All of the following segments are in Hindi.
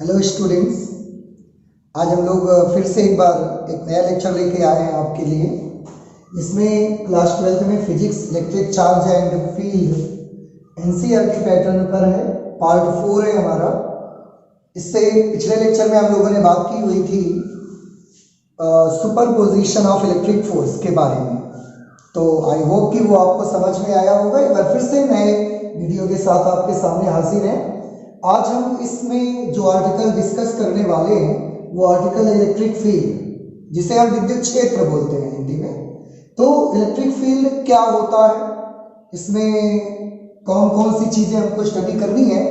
हेलो स्टूडेंट्स, आज हम लोग फिर से एक बार एक नया लेक्चर लेके आए हैं आपके लिए। इसमें क्लास 12th में physics electric charge and field NCERT pattern पर है, पार्ट 4 है हमारा। इससे पिछले लेक्चर में हम लोगों ने बात की हुई थी सुपरपोजिशन ऑफ इलेक्ट्रिक फोर्स के बारे में। तो आई होप कि वो आपको समझ में आया होगा। एक बार फिर से नए वीडियो के साथ आपके सामने हाजिर हैं। आज हम इसमें जो आर्टिकल डिस्कस करने वाले हैं वो आर्टिकल इलेक्ट्रिक फील्ड, जिसे हम विद्युत क्षेत्र बोलते हैं हिंदी में। तो इलेक्ट्रिक फील्ड क्या होता है, इसमें कौन कौन सी चीजें हमको स्टडी करनी है,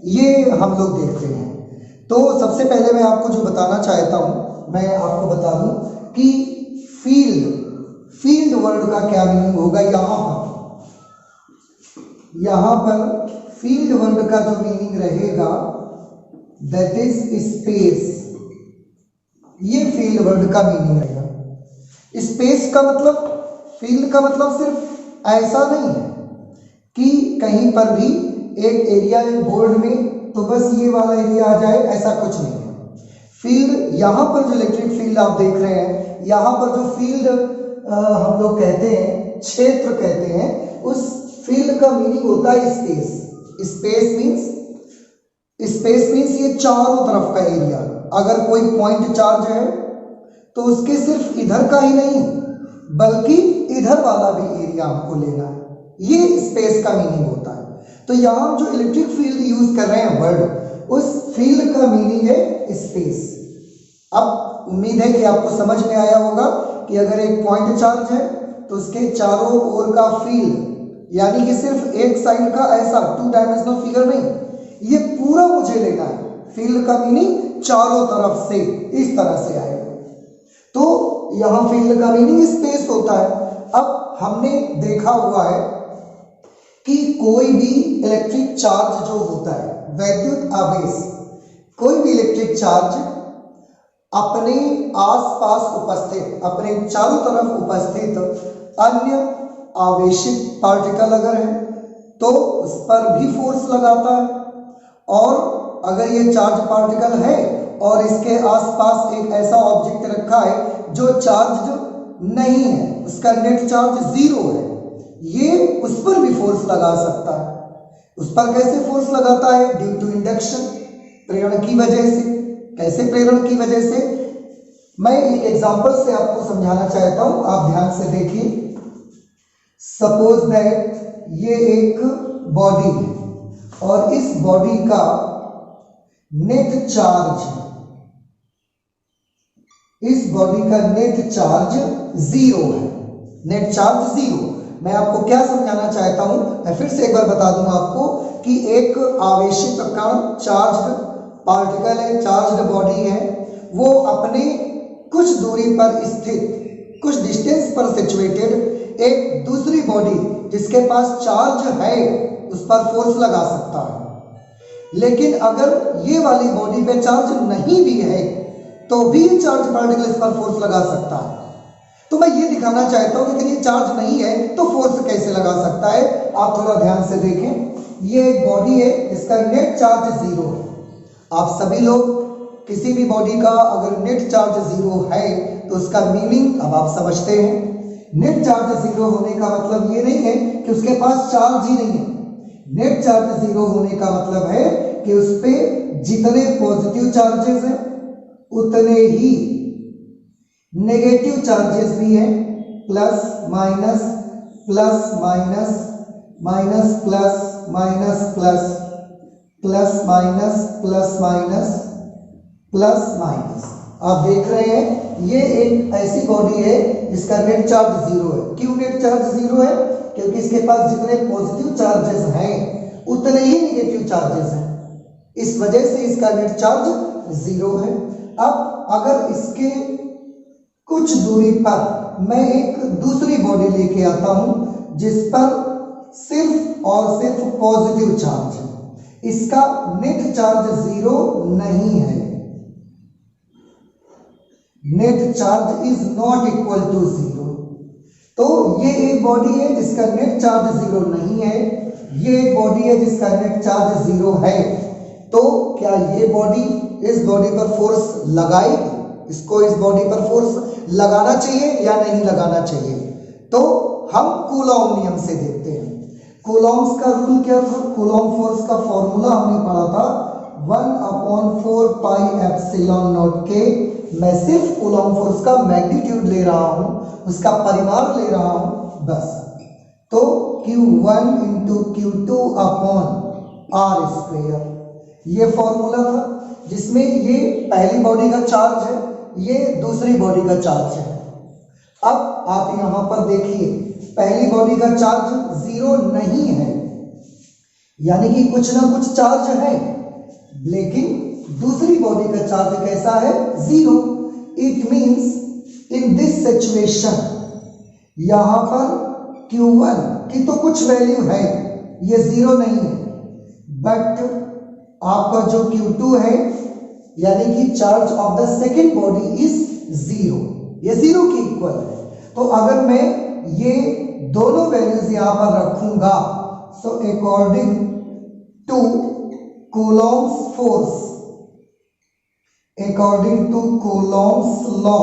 ये हम लोग देखते हैं। तो सबसे पहले मैं आपको जो बताना चाहता हूं, मैं आपको बता दूं कि फील्ड वर्ड का क्या मीनिंग होगा। यहां पर फील्ड वर्ड का जो मीनिंग रहेगा दैट इज स्पेस। ये फील्ड वर्ड का मीनिंग रहेगा। स्पेस का मतलब, फील्ड का मतलब सिर्फ ऐसा नहीं है कि कहीं पर भी एक एरिया है बोर्ड में तो बस ये वाला एरिया आ जाए, ऐसा कुछ नहीं है। फील्ड, यहां पर जो इलेक्ट्रिक फील्ड आप देख रहे हैं, यहां पर जो फील्ड हम लोग कहते हैं, क्षेत्र कहते हैं, उस फील्ड का मीनिंग होता है स्पेस। स्पेस मीन्स ये चारों तरफ का एरिया। अगर कोई पॉइंट चार्ज है तो उसके सिर्फ इधर का ही नहीं बल्कि इधर वाला भी एरिया हमको लेना है, ये स्पेस का मीनिंग होता है। तो यहां जो इलेक्ट्रिक फील्ड यूज कर रहे हैं वर्ड, उस फील्ड का मीनिंग है स्पेस। अब उम्मीद है कि आपको समझ में आया होगा कि अगर एक पॉइंट चार्ज है तो उसके चारों ओर का फील्ड, यानी कि सिर्फ एक साइड का ऐसा 2 डायमेंशनल फिगर नहीं, ये पूरा मुझे लेना है। फील्ड का मीनिंग चारों तरफ से इस तरह से आएगा। तो यहां फील्ड का मीनिंग स्पेस होता है। अब हमने देखा हुआ है कि कोई भी इलेक्ट्रिक चार्ज जो होता है, वैद्युत आवेश, कोई भी इलेक्ट्रिक चार्ज अपने आसपास उपस्थित, अपने चारों तरफ उपस्थित अन्य आवेशित पार्टिकल अगर है तो उस पर भी फोर्स लगाता है। और अगर ये चार्ज पार्टिकल है और इसके आसपास एक ऐसा ऑब्जेक्ट रखा है जो चार्ज नहीं है, उसका नेट चार्ज 0 है, ये उस पर भी फोर्स लगा सकता है। उस पर कैसे फोर्स लगाता है? ड्यू टू इंडक्शन, प्रेरण की वजह से। कैसे प्रेरण की वजह से? मैं एक एग्जांपल से आपको समझाना चाहता हूं, आप ध्यान से देखिए। सपोज दैट ये एक बॉडी है और इस बॉडी का नेट चार्ज, इस बॉडी का नेट चार्ज 0 है। Net charge 0। मैं आपको क्या समझाना चाहता हूं, मैं फिर से एक बार बता दूं आपको कि एक आवेशित कण, चार्ज्ड पार्टिकल है, चार्ज्ड बॉडी है, वो अपने कुछ दूरी पर स्थित, कुछ डिस्टेंस पर सिचुएटेड एक दूसरी बॉडी जिसके पास चार्ज है उस पर फोर्स लगा सकता है। लेकिन अगर ये वाली बॉडी पे चार्ज नहीं भी है तो भी चार्ज पार्टिकल इस पर फोर्स लगा सकता है। तो मैं ये दिखाना चाहता हूं कि ये चार्ज नहीं है तो फोर्स कैसे लगा सकता है। आप थोड़ा ध्यान से देखें। ये एक बॉडी है जिसका नेट चार्ज 0 है। आप सभी लोग किसी भी बॉडी का अगर नेट चार्ज 0 है तो उसका मीनिंग अब आप समझते हैं। नेट चार्ज 0 होने का मतलब ये नहीं है कि उसके पास चार्ज ही नहीं है। नेट चार्ज 0 होने का मतलब है कि उस पे जितने पॉजिटिव चार्जेस हैं उतने ही नेगेटिव चार्जेस भी हैं। Plus minus, plus minus, minus plus, minus plus, plus minus, plus minus, plus minus. आप देख रहे हैं ये एक ऐसी बॉडी है जिसका नेट चार्ज 0 है। क्यों नेट चार्ज 0 है? क्योंकि इसके पास जितने पॉजिटिव चार्जेस हैं उतने ही नेगेटिव चार्जेस हैं, इस वजह से इसका नेट चार्ज 0 है। अब अगर इसके कुछ दूरी पर मैं एक दूसरी बॉडी लेके आता हूं जिस पर सिर्फ और सिर्फ पॉजिटिव चार्ज है, इसका नेट चार्ज 0 नहीं है। Net charge is not equal to 0। तो ये एक बॉडी है जिसका नेट चार्ज 0 नहीं है, ये एक बॉडी है जिसका नेट चार्ज 0 है। तो क्या ये बॉडी इस बॉडी पर फोर्स लगाएगी, इसको इस बॉडी पर फोर्स लगाना चाहिए या नहीं लगाना चाहिए, तो हम कूलॉम नियम से देखते हैं। कूलॉम्स का रूल क्या था? कूलॉम फोर्स का फॉर्मूला हमने पढ़ा था 1/4 पाई एप्सिलॉन नॉट के। मैं सिर्फ कूलॉम फोर्स का मैग्नीट्यूड ले रहा हूं, उसका परिमाण ले रहा हूं बस। तो Q1 into Q2 upon r square, ये फॉर्मूला था, जिसमें ये पहली बॉडी का चार्ज है, ये दूसरी बॉडी का चार्ज है। अब आप यहां पर देखिए, पहली बॉडी का चार्ज 0 नहीं है, यानी कि कुछ ना कुछ चार्ज है, लेकिन दूसरी बॉडी का चार्ज कैसा है? 0। It means in this situation यहां पर Q1 की तो कुछ वैल्यू है, ये 0 नहीं है, बट आपका जो Q2 है, यानी कि charge of the second body is 0, ये 0 की इक्वल है। तो अगर मैं ये दोनों वैल्यूज यहां पर रखूंगा, so according to Coulomb's force, according to Coulomb's law,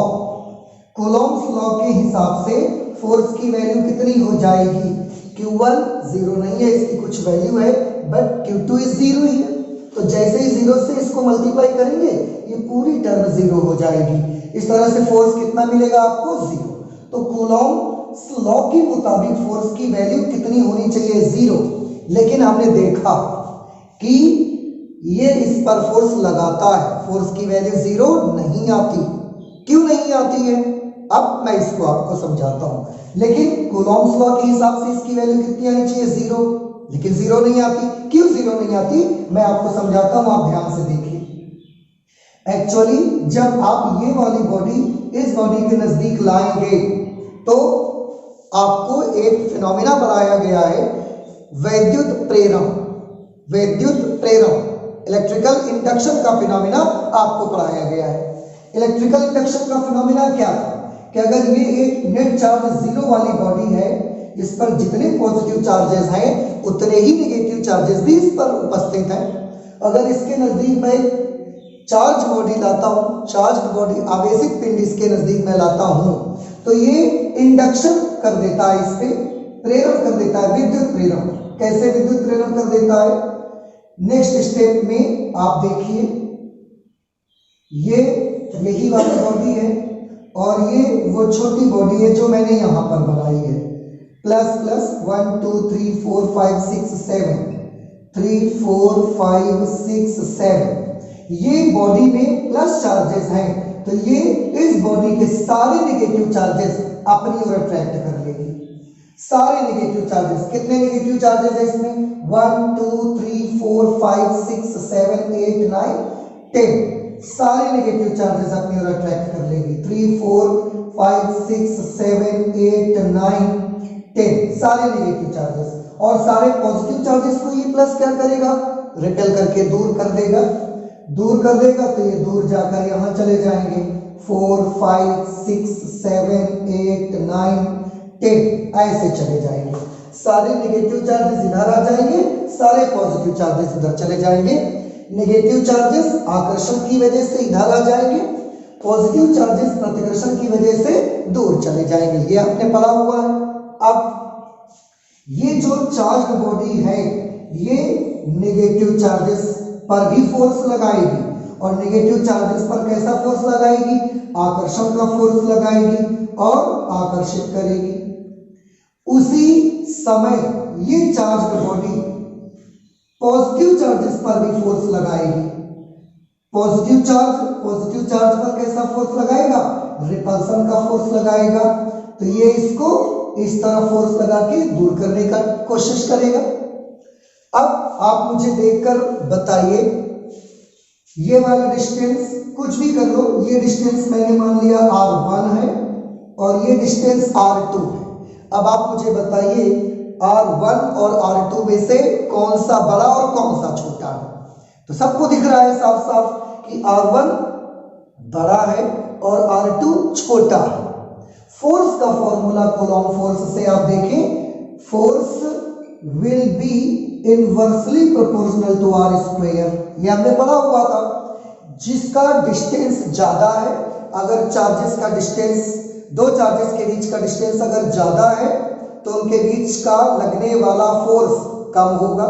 Coulomb's law के हिसाब से फोर्स की वैल्यू कितनी हो जाएगी? Q1 0 नहीं है, इसकी कुछ वैल्यू है, बट Q2 इज 0 ही है। तो जैसे ही 0 से इसको मल्टीप्लाई करेंगे, ये पूरी टर्म 0 हो जाएगी। इस तरह से फोर्स कितना मिलेगा आपको? 0। तो कूलॉम्स लॉ के मुताबिक फोर्स की वैल्यू कितनी होनी चाहिए? 0। लेकिन हमने देखा कि ये इस पर फोर्स लगाता है, फोर्स की वैल्यू 0 नहीं आती। क्यों नहीं आती है? अब मैं इसको आपको समझाता हूं। लेकिन कूलॉम्स लॉ के हिसाब से इसकी वैल्यू कितनी आनी चाहिए? 0, लेकिन 0 नहीं आती। क्यों 0 नहीं आती? मैं आपको समझाता हूं, आप ध्यान से देखिए। एक्चुअली जब आप ये वाली बॉडी इस बॉडी के नजदीक लाएंगे, तो आपको एक फिनोमिना बनाया गया है, वैद्युत प्रेरण, वैद्युत प्रेरण, इलेक्ट्रिकल इंडक्शन का फिनोमिना आपको पढ़ाया गया है। इलेक्ट्रिकल इंडक्शन का फिनोमिना क्या था कि अगर ये एक नेट चार्ज 0 वाली बॉडी है, इस पर जितने पॉजिटिव चार्जेस हैं उतने ही नेगेटिव चार्जेस भी इस पर उपस्थित हैं। अगर इसके नजदीक मैं चार्ज बॉडी लाता हूं, चार्ज बॉडी, आवेशित पिंड इसके नजदीक में लाता हूं, तो ये इंडक्शन कर देता है, इस पे प्रेरण कर देता है, विद्युत प्रेरण। कैसे विद्युत प्रेरण कर देता है? नेक्स्ट स्टेप में आप देखिए, ये यही वाली बॉडी है और ये वो छोटी बॉडी है जो मैंने यहां पर बनाई है, प्लस प्लस 1 2 3 4 5 6 7, 3 4 5 6 7, ये बॉडी में प्लस चार्जेस हैं, तो ये इस बॉडी के सारे नेगेटिव चार्जेस अपनी ओर अट्रैक्ट कर लेगी। सारे नेगेटिव चार्जेस, कितने नेगेटिव चार्जेस है इसमें? 1 2 3 4 5 6 7 8 9 10, सारे नेगेटिव चार्जेस अपनी ओर अट्रैक्ट कर लेगी। 3 4 5 6 7 8 9 10, सारे नेगेटिव चार्जेस, और सारे पॉजिटिव चार्जेस को ये प्लस क्या करेगा? रिपेल करके दूर कर देगा। दूर कर देगा तो ये दूर जाकर यहां चले जाएंगे। 4 5 6 7 8 9 10 ऐसे चले जाएंगे। सारे नेगेटिव चार्जेस इधर आ जाएंगे, सारे पॉजिटिव चार्जेस इधर चले जाएंगे। नेगेटिव चार्जेस आकर्षण की वजह से इधर आ जाएंगे, पॉजिटिव चार्जेस प्रतिकर्षण की वजह से दूर चले जाएंगे। ये आपने पढ़ा हुआ है। अब ये जो चार्ज बॉडी है, ये नेगेटिव चार्जेस पर भी फोर्स लगाएगी, और नेगेटिव चार्जेस पर कैसा फोर्स लगाएगी? आकर्षण का फोर्स लगाएगी और आकर्षित करेगी। उसी समय ये चार्ज बॉडी पॉजिटिव चार्जेस पर भी फोर्स लगाएगी। पॉजिटिव चार्ज पर कैसा फोर्स लगाएगा? रिपल्सन का फोर्स लगाएगा। तो ये इसको इस तरह फोर्स लगा के दूर करने का कोशिश करेगा। अब आप मुझे देखकर बताइए, ये वाला डिस्टेंस कुछ भी कर लो, ये डिस्टेंस मैंने मान लिया r1 है और ये डिस्टेंस r2 है। अब आप मुझे बताइए r1 और r2 में से कौन सा बड़ा और कौन सा छोटा है? तो सबको दिख रहा है साफ साफ कि r1 बड़ा है और r2 छोटा है। फोर्स का फॉर्मूला कूलॉम फोर्स से आप देखें, force will be inversely proportional to r square, ये हमने पढ़ा हुआ था। जिसका डिस्टेंस ज्यादा है, अगर चार्जेस का डिस्टेंस, दो चार्जेस के बीच का डिस्टेंस अगर ज्यादा है तो उनके बीच का लगने वाला फोर्स कम होगा,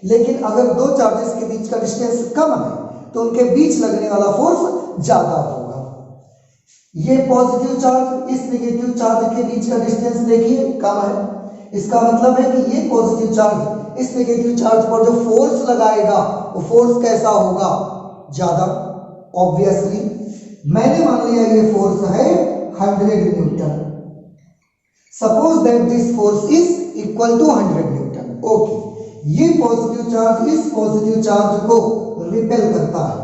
लेकिन अगर दो चार्जेस के बीच का डिस्टेंस कम है तो उनके बीच लगने वाला फोर्स ज्यादा होगा। ये पॉजिटिव चार्ज इस नेगेटिव चार्ज के बीच का डिस्टेंस देखिए कम है, इसका मतलब है कि ये पॉजिटिव चार्ज इस नेगेटिव चार्ज पर जो फोर्स लगाएगा वो फोर्स कैसा होगा, ज्यादा। ऑब्वियसली मैंने मान लिया ये फोर्स है 100 newton. Suppose that this force is equal to 100 newton. Okay, ये पॉजिटिव चार्ज इस पॉजिटिव चार्ज को रिपेल करता है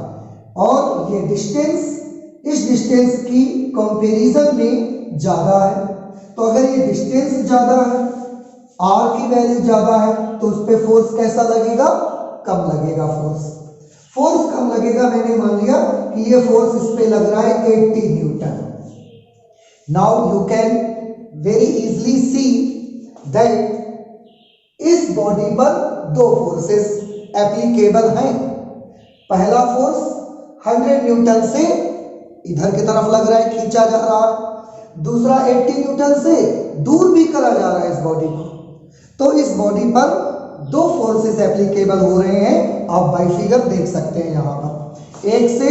और ये डिस्टेंस इस डिस्टेंस की कंपैरिजन में ज्यादा है। तो अगर ये डिस्टेंस ज्यादा है, r की वैल्यू ज्यादा है, तो उस पे फोर्स कैसा लगेगा, कम लगेगा। फोर्स कम लगेगा। मैंने मान लिया कि ये फोर्स इस पे लग रहा है 80 Newton. Now you can very easily see that इस बॉडी पर दो फोर्सेस एप्लीकेबल हैं। पहला फोर्स 100 न्यूटन से इधर की तरफ लग रहा है, खींचा जा रहा है। दूसरा 80 न्यूटन से दूर भी करा जा रहा है इस बॉडी को। तो इस बॉडी पर दो फोर्सेस एप्लीकेबल हो रहे हैं, आप बाई फिगर देख सकते हैं यहां पर। एक से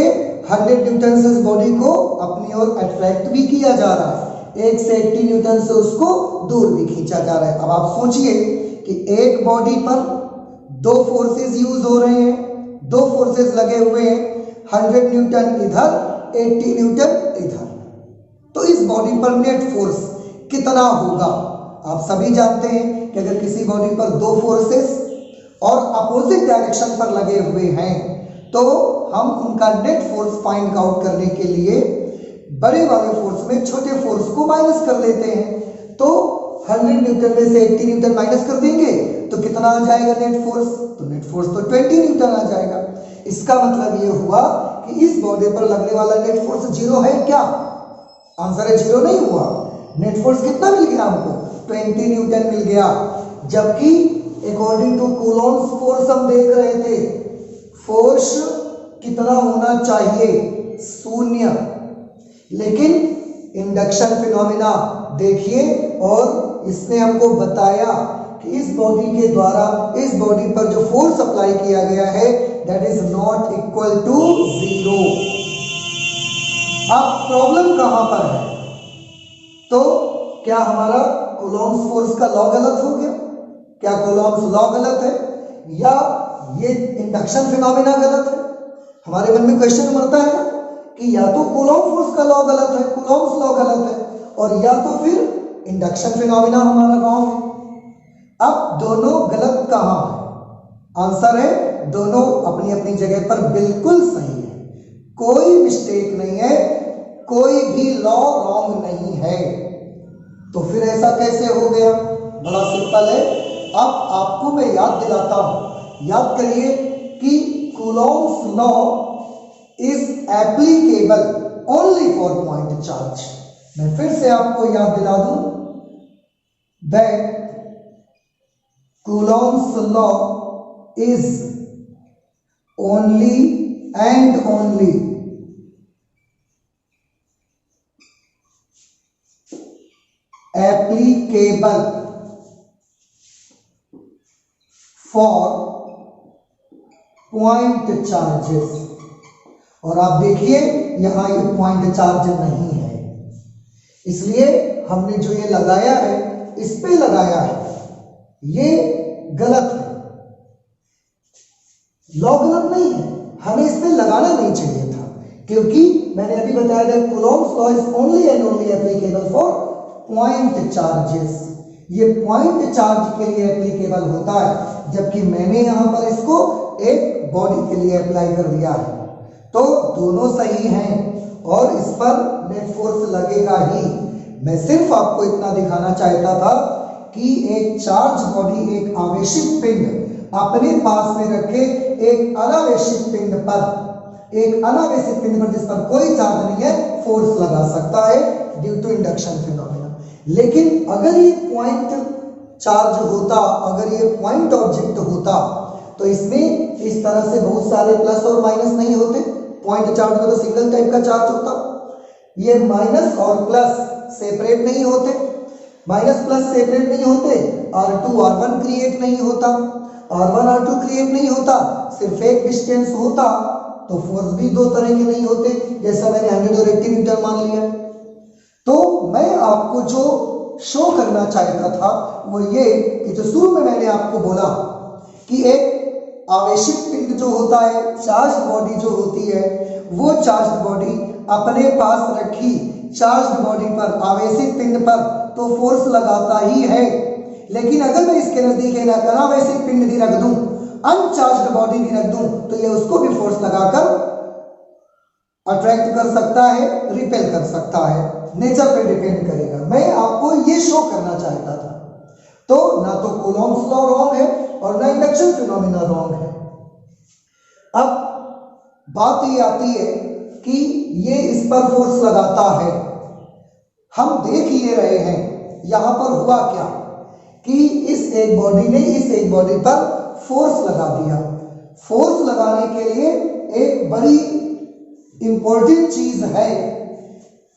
100 न्यूटन से इस बॉडी को अपनी ओर अट्रैक्ट भी किया जा रहा है, एक से 80 न्यूटन से उसको दूर भी खींचा जा रहा है। अब आप सोचिए कि एक बॉडी पर दो फोर्सेस यूज हो रहे हैं, दो फोर्सेस लगे हुए हैं, 100 न्यूटन इधर, 80 न्यूटन इधर। तो इस बॉडी पर नेट फोर्स कितना होगा? आप सभी जानते हैं कि अगर किसी बॉडी पर दो फोर्सेस और अपोजिट डायरेक्शन पर लगे हुए हैं तो हम उनका नेट फोर्स फाइंड आउट करने के लिए बड़े वाले फोर्स में छोटे फोर्स को माइनस कर लेते हैं। तो 100 न्यूटन में से 80 न्यूटन माइनस कर देंगे तो कितना आ जाएगा नेट फोर्स? तो नेट फोर्स तो 20 न्यूटन आ जाएगा। इसका मतलब ये हुआ कि इस बॉडी पर लगने वाला नेट फोर्स 0 है क्या? आंसर है 0 नहीं हुआ। नेट फोर्स कितना मिल गया हमको? 20 न्यूटन मिल गया। जबकि अकॉर्डिंग टू कूलॉम्स फोर्स हम देख रहे थे, फोर्स कितना होना चाहिए? 0। लेकिन इंडक्शन फिनोमिना देखिए और इसने हमको बताया कि इस बॉडी के द्वारा इस बॉडी पर जो फोर्स अप्लाई किया गया है that is not equal to 0। अब प्रॉब्लम कहां पर है? तो क्या हमारा कूलॉम्स फोर्स का लॉ गलत हो गया? क्या कूलॉम्स लॉ गलत है या ये इंडक्शन फिनोमिना गलत है? हमारे मन में क्वेश्चन उठता है कि या तो कूलॉम्स फोर्स का लॉ गलत है, कूलॉम्स लॉ गलत है, और या तो फिर इंडक्शन फिनोमिना हमारा रॉन्ग है। अब दोनों गलत कहां है? आंसर है दोनों अपनी अपनी जगह पर बिल्कुल सही है, कोई मिस्टेक नहीं है, कोई भी लॉ रॉन्ग नहीं है। तो फिर ऐसा कैसे हो गया? बड़ा सिंपल है। अब आपको मैं याद दिलाता हूं, याद करिए कि Coulomb's law is applicable only for point charge. मैं फिर से आपको याद दिला दूं that Coulomb's law is only and only applicable for point charges. और आप देखिए यहां ये पॉइंट चार्ज नहीं है, इसलिए हमने जो ये लगाया है इस पे लगाया है, ये गलत है। लॉ गलत नहीं है, हमें इस पे लगाना नहीं चाहिए था, क्योंकि मैंने अभी बताया था Coulomb's law is only and only applicable for point charges. ये पॉइंट चार्ज के लिए एप्लीकेबल होता है, जबकि मैंने यहां पर इसको एक बॉडी के लिए अप्लाई कर दिया है। तो दोनों सही हैं और इस पर नेट फोर्स लगेगा ही। मैं सिर्फ आपको इतना दिखाना चाहता था कि एक चार्ज बॉडी, एक आवेशित पिंड अपने पास में रखे एक अनावेशित पिंड पर जिस पर कोई चार्ज नहीं है फोर्स लगा सकता है ड्यू टू इंडक्शन फिनोमिना। लेकिन अगर ये पॉइंट चार्ज होता, अगर ये पॉइंट ऑब्जेक्ट होता, तो इसमें इस तरह से बहुत सारे प्लस और माइनस नहीं होते, पॉइंट चार्ज में तो सिंगल टाइप का चार्ज होता। ये माइनस और प्लस सेपरेट नहीं होते, माइनस प्लस सेपरेट नहीं होते, R2 R1 क्रिएट नहीं होता, R1 R2 क्रिएट नहीं होता, सिर्फ एक डिस्टेंस होता तो फोर्स भी दो तरह के नहीं होते, जैसा मैंने 100 और 80 न्यूटन मान लिया। तो मैं आपको जो शो करना चाहता था वो ये कि जो शुरू में मैंने आपको बोला कि एक आवेशित पिंड जो होता है, चार्ज बॉडी जो होती है, वो चार्ज बॉडी अपने पास रखी चार्ज बॉडी पर, आवेशित पिंड पर तो फोर्स लगाता ही है। लेकिन अगर मैं इसके नजदीक एक अनावेशित पिंड भी रख दूं, अनचार्ज्ड बॉडी भी रख दूं, तो ये उसको भी फोर्स लगाकर अट्रैक्ट कर सकता है, रिपेल कर सकता है, नेचर पे डिपेंड करेगा। मैं आपको ये शो करना चाहता था। तो ना तो कूलॉम्स लॉ रॉन्ग है और ना इंडक्शन फिनोमिना रॉन्ग है। अब बात ये आती है कि ये इस पर फोर्स लगाता है। हम देख ये रहे हैं यहां पर हुआ क्या कि इस एक बॉडी ने इस एक बॉडी पर फोर्स लगा दिया। फोर्स लगाने के लिए एक बड़ी इंपॉर्टेंट चीज है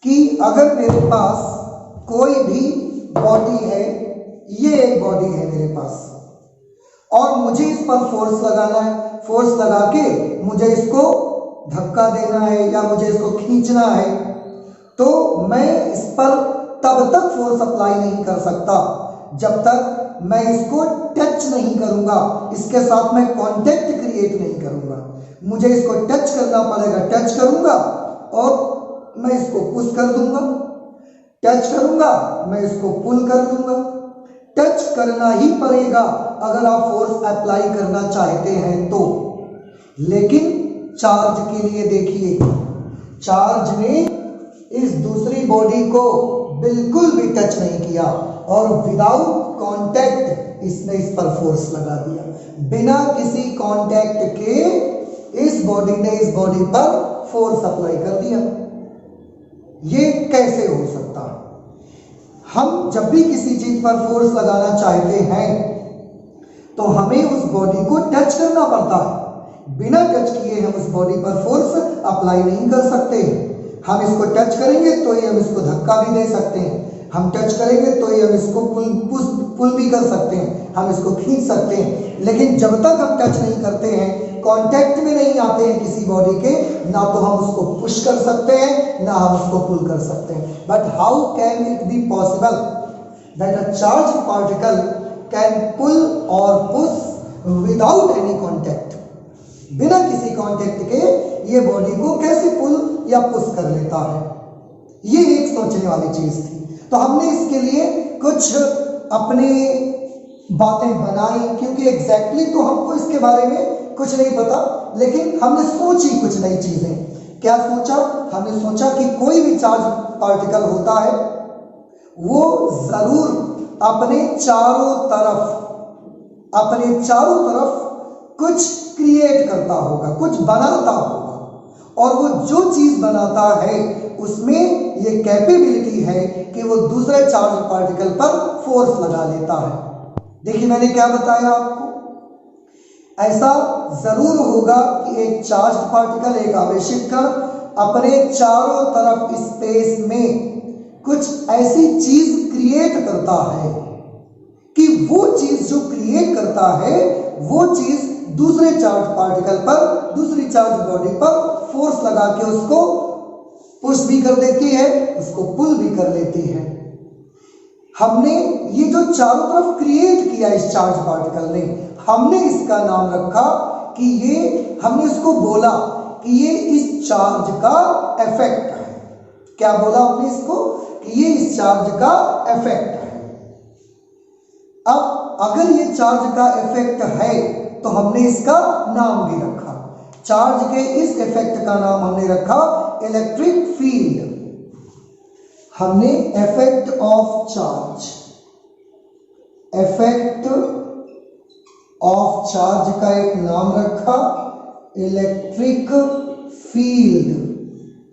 कि अगर मेरे पास कोई भी बॉडी है, ये एक बॉडी है मेरे पास और मुझे इस पर फोर्स लगाना है, फोर्स लगा के मुझे इसको धक्का देना है या मुझे इसको खींचना है, तो मैं इस पर तब तक फोर्स अप्लाई नहीं कर सकता जब तक मैं इसको टच नहीं करूंगा, इसके साथ मैं कांटेक्ट क्रिएट नहीं करूंगा। मुझे इसको टच करना पड़ेगा, टच करूंगा और मैं इसको पुश कर दूंगा, टच करूंगा मैं इसको पुल कर दूंगा। टच करना ही पड़ेगा अगर आप फोर्स अप्लाई करना चाहते हैं तो। लेकिन चार्ज के लिए देखिए, चार्ज ने इस दूसरी बॉडी को बिल्कुल भी टच नहीं किया और विदाउट कांटेक्ट इसने इस पर फोर्स लगा दिया। बिना किसी कांटेक्ट के इस बॉडी ने इस बॉडी पर फोर्स अप्लाई कर दिया। ये कैसे हो सकता है? हम जब भी किसी चीज पर फोर्स लगाना चाहते हैं तो हमें उस बॉडी को टच करना पड़ता है। बिना टच किए हम उस बॉडी पर फोर्स अप्लाई नहीं कर सकते। हम इसको टच करेंगे तो ही हम इसको धक्का भी दे सकते हैं, हम टच करेंगे तो ही हम इसको पुल भी कर सकते हैं, हम इसको खींच सकते हैं। लेकिन जब तक हम टच नहीं करते हैं, कांटेक्ट में नहीं आते हैं किसी बॉडी के, ना तो हम उसको पुश कर सकते हैं ना हम उसको पुल कर सकते हैं। But how can it be possible that a charge particle can pull और पुश विदाउट एनी कांटेक्ट? बिना किसी कांटेक्ट के ये बॉडी को कैसे पुल या पुश कर लेता है? ये एक सोचने वाली चीज थी। तो हमने इसके लिए कुछ अपनी बातें बनाई, क्योंकि एग्जैक्टली तो हमको इसके बारे में कुछ नहीं पता, लेकिन हमने सोची कुछ नई चीजें। क्या सोचा? हमने सोचा कि कोई भी चार्ज पार्टिकल होता है वो जरूर अपने चारों तरफ कुछ क्रिएट करता होगा, कुछ बनाता होगा, और वो जो चीज बनाता है उसमें ये कैपेबिलिटी है कि वो दूसरे चार्ज पार्टिकल पर फोर्स लगा लेता है। देखिए मैंने क्या बताया आपको, ऐसा जरूर होगा कि एक चार्ज पार्टिकल, एक आवेशित कण अपने चारों तरफ स्पेस में कुछ ऐसी चीज क्रिएट करता है कि वो चीज जो क्रिएट करता है वो चीज दूसरे चार्ज पार्टिकल पर, दूसरी चार्ज बॉडी पर फोर्स लगा के उसको पुश भी कर देती है, उसको पुल भी कर लेती है। हमने ये जो चारों तरफ क्रिएट किया इस चार्ज पार्टिकल ने, हमने इसका नाम रखा कि ये, हमने इसको बोला कि ये इस चार्ज का इफेक्ट है। क्या बोला हमने इसको? कि ये इस चार्ज का इफेक्ट है। अब अगर ये चार्ज का इफेक्ट है तो हमने इसका नाम भी रखा, चार्ज के इस इफेक्ट का नाम हमने रखा इलेक्ट्रिक फील्ड। हमने effect of charge, effect of charge का एक नाम रखा इलेक्ट्रिक फील्ड।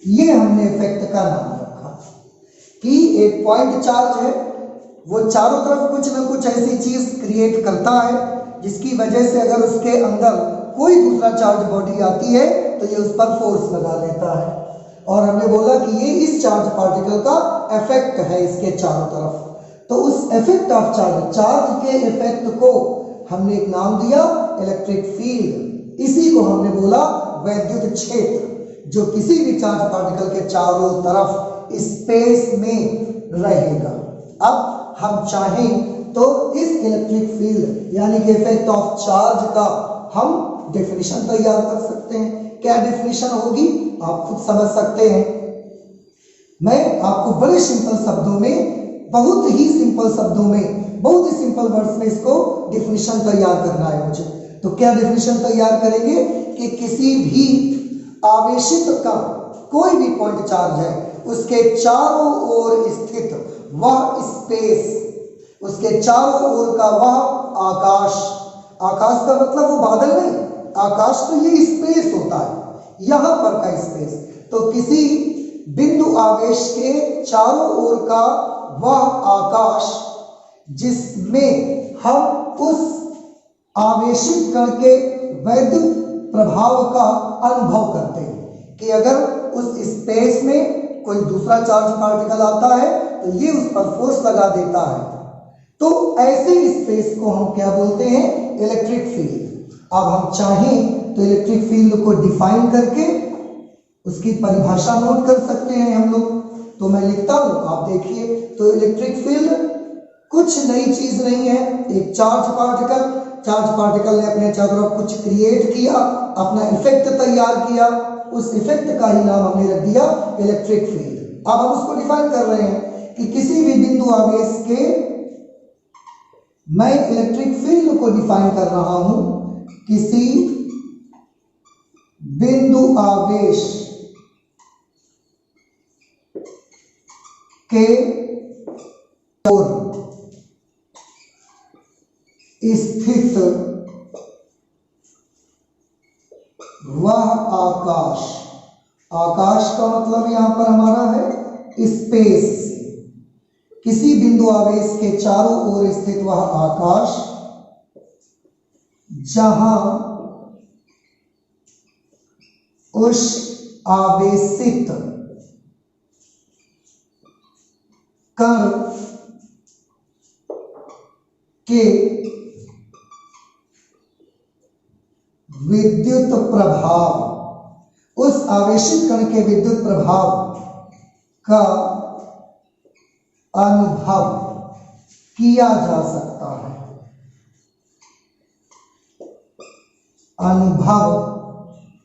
ये हमने इफेक्ट का नाम रखा कि एक पॉइंट चार्ज है, वो चारों तरफ कुछ ना कुछ ऐसी चीज क्रिएट करता है जिसकी वजह से अगर उसके अंदर कोई दूसरा चार्ज बॉडी आती है तो ये उस पर फोर्स लगा देता है। और हमने बोला कि ये इस चार्ज पार्टिकल का इफेक्ट है इसके चारों तरफ। तो उस इफेक्ट ऑफ चार्ज के इफेक्ट को हमने एक नाम दिया इलेक्ट्रिक फील्ड। इसी को हमने बोला वैद्युत क्षेत्र, जो किसी भी चार्ज पार्टिकल के चारों तरफ स्पेस में रहेगा। अब हम चाहें तो इस इलेक्ट्रिक फील्ड यानी कि इफेक्ट ऑफ चार्ज का हम डेफिनेशन तैयार कर सकते हैं। क्या डेफिनेशन होगी आप खुद समझ सकते हैं। मैं आपको बड़े सिंपल शब्दों में, बहुत ही सिंपल शब्दों में, बहुत ही सिंपल वर्ड्स में इसको डेफिनेशन तैयार करना है मुझे। तो क्या डेफिनेशन तैयार करेंगे कि किसी भी आवेशित का कोई भी पॉइंट चार्ज है, उसके चारों ओर स्थित वह स्पेस, उसके चारों ओर का वह आकाश, आकाश का मतलब वो बादल नहीं, आकाश तो ये स्पेस होता है, यहां पर का स्पेस। तो किसी बिंदु आवेश के चारों ओर का वह आकाश जिसमें हम उस आवेशित कण के वैद्युत प्रभाव का अनुभव करते हैं कि अगर उस स्पेस में कोई दूसरा चार्ज पार्टिकल आता है तो ये उस पर फोर्स लगा देता है। तो ऐसे स्पेस को हम क्या बोलते हैं? Electric field. अब हम चाहें तो इलेक्ट्रिक फील्ड को डिफाइन करके उसकी परिभाषा नोट कर सकते हैं हम लोग। तो मैं लिखता हूं, आप देखिए। तो इलेक्ट्रिक फील्ड कुछ नई चीज नहीं है, एक चार्ज पार्टिकल ने अपने चारों तरफ कुछ क्रिएट किया, अपना इफेक्ट तैयार किया, उस इफेक्ट का ही नाम हमने रख दिया इलेक्ट्रिक फील्ड। अब हम उसको डिफाइन कर रहे हैं कि किसी भी बिंदु आवेश के, मैं इलेक्ट्रिक फील्ड को डिफाइन कर रहा हूं, किसी बिंदु आवेश के ओर स्थित वह आकाश, आकाश का मतलब यहां पर हमारा है स्पेस, किसी बिंदु आवेश के चारों ओर स्थित वह आकाश जहां उस आवेशित कण के विद्युत प्रभाव, उस आवेशित कण के विद्युत प्रभाव का अनुभव किया जा सकता है, अनुभव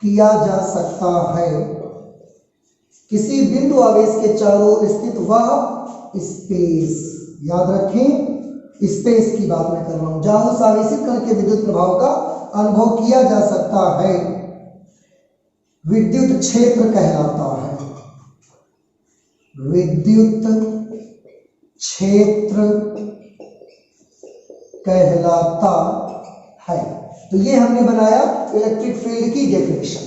किया जा सकता है। किसी बिंदु आवेश के चारों ओर स्थित वह स्पेस, याद रखें स्पेस की बात मैं कर रहा हूं, जहां उस आवेशित कण के विद्युत प्रभाव का अनुभव किया जा सकता है, विद्युत क्षेत्र कहलाता है, विद्युत क्षेत्र कहलाता है। तो ये हमने बनाया इलेक्ट्रिक फील्ड की डेफिनेशन।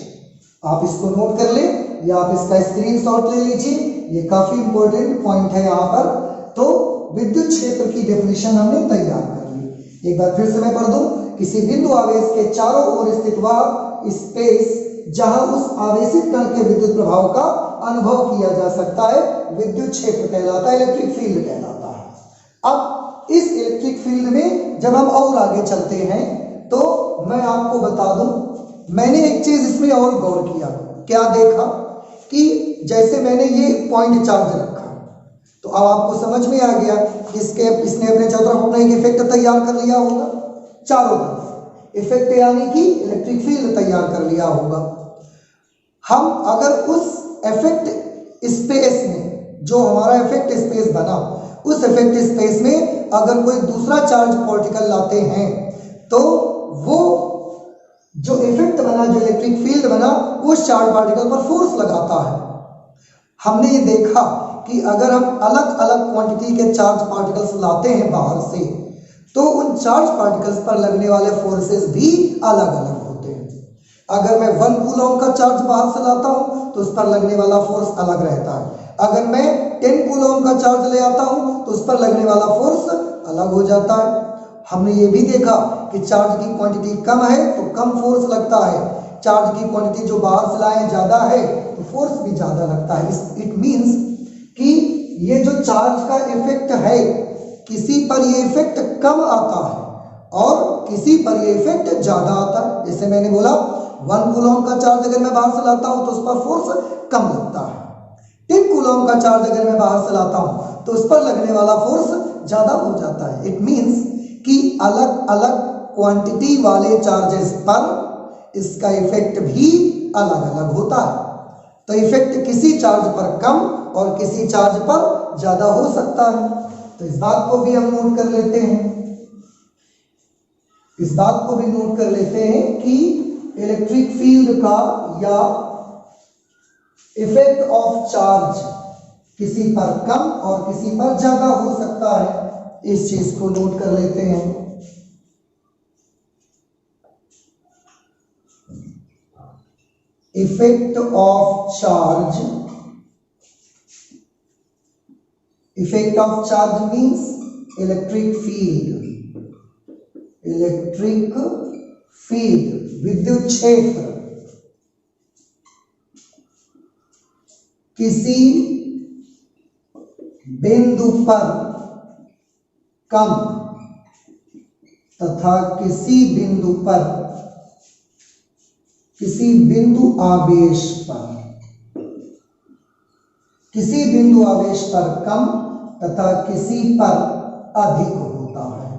आप इसको नोट कर ले या आप इसका स्क्रीनशॉट ले लीजिए, ये काफी इंपॉर्टेंट पॉइंट है यहां पर। तो विद्युत क्षेत्र की डेफिनेशन हमने तैयार कर ली। एक बार फिर से मैं पढ़ दूं, किसी बिंदु आवेश के चारों ओर स्थित वह स्पेस जहां उस आवेशित कण के विद्युत प्रभाव का अनुभव किया जा सकता है, विद्युत क्षेत्र कहलाता है, इलेक्ट्रिक फील्ड कहलाता है। अब इस इलेक्ट्रिक फील्ड में जब हम और आगे चलते हैं तो मैं आपको बता दूं, मैंने एक चीज इसमें और गौर किया। क्या देखा कि जैसे मैंने ये पॉइंट चार्ज रखा, तो अब आपको समझ में आ गया कि इसने अपने चारों तरफ अपना एक इफेक्ट तैयार कर लिया होगा, चारों तरफ इफेक्ट यानी कि इलेक्ट्रिक फील्ड तैयार कर लिया होगा। हम अगर उस इफेक्ट स्पेस में, जो हमारा इफेक्ट स्पेस बना, उस इफेक्ट स्पेस में अगर कोई दूसरा चार्ज पार्टिकल लाते हैं तो वो जो इफेक्ट बना, जो इलेक्ट्रिक फील्ड बना, उस चार्ज पार्टिकल पर फोर्स लगाता है। हमने ये देखा कि अगर हम अलग अलग क्वांटिटी के चार्ज पार्टिकल्स लाते हैं बाहर से, तो उन चार्ज पार्टिकल्स पर लगने वाले फोर्सेस भी अलग अलग होते हैं। अगर मैं 1 कूलॉम का चार्ज बाहर से लाता हूं तो उस पर लगने वाला फोर्स अलग रहता है। अगर मैं 10 कूलॉम का चार्ज ले आता हूं तो उस पर लगने वाला फोर्स अलग हो जाता है। हमने ये भी देखा कि चार्ज की क्वांटिटी कम है तो कम फोर्स लगता है, चार्ज की क्वांटिटी जो बाहर से लाए ज्यादा है तो फोर्स भी ज्यादा लगता है। इट मींस कि ये जो चार्ज का इफेक्ट है, किसी पर ये इफेक्ट कम आता है और किसी पर ये इफेक्ट ज्यादा आता है। जैसे मैंने बोला 1 कूलम का चार्ज अगर मैं बाहर से लाता हूं तो उस पर फोर्स कम लगता है। 10 कूलम का चार्ज अगर मैं बाहर से लाता हूं तो उस पर लगने वाला फोर्स ज्यादा हो जाता है। इट मींस कि अलग अलग क्वांटिटी वाले चार्जेस पर इसका इफेक्ट भी अलग अलग होता है। तो इफेक्ट किसी चार्ज पर कम और किसी चार्ज पर ज्यादा हो सकता है। तो इस बात को भी हम नोट कर लेते हैं, इस बात को भी नोट कर लेते हैं कि इलेक्ट्रिक फील्ड का या इफेक्ट ऑफ चार्ज किसी पर कम और किसी पर ज्यादा हो सकता है। इस चीज को नोट कर लेते हैं। Effect of charge, effect of charge means electric field, electric field विद्युत क्षेत्र किसी बिंदु पर कम तथा किसी बिंदु पर, किसी बिंदु आवेश पर, किसी बिंदु आवेश पर कम तथा किसी पर अधिक होता है,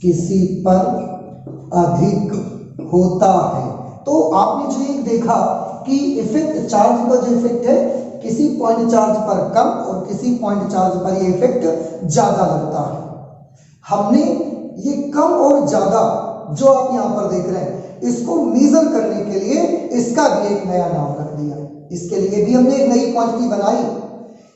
किसी पर अधिक होता है। तो आपने जो एक देखा कि इफेक्ट, चार्ज का जो इफेक्ट है किसी पॉइंट चार्ज पर कम और किसी पॉइंट चार्ज पर ये इफेक्ट ज्यादा लगता है। हमने ये कम और ज्यादा जो आप यहां पर देख रहे हैं इसको मेजर करने के लिए इसका भी एक नया नाम रख दिया। इसके लिए भी हमने एक नई क्वांटिटी बनाई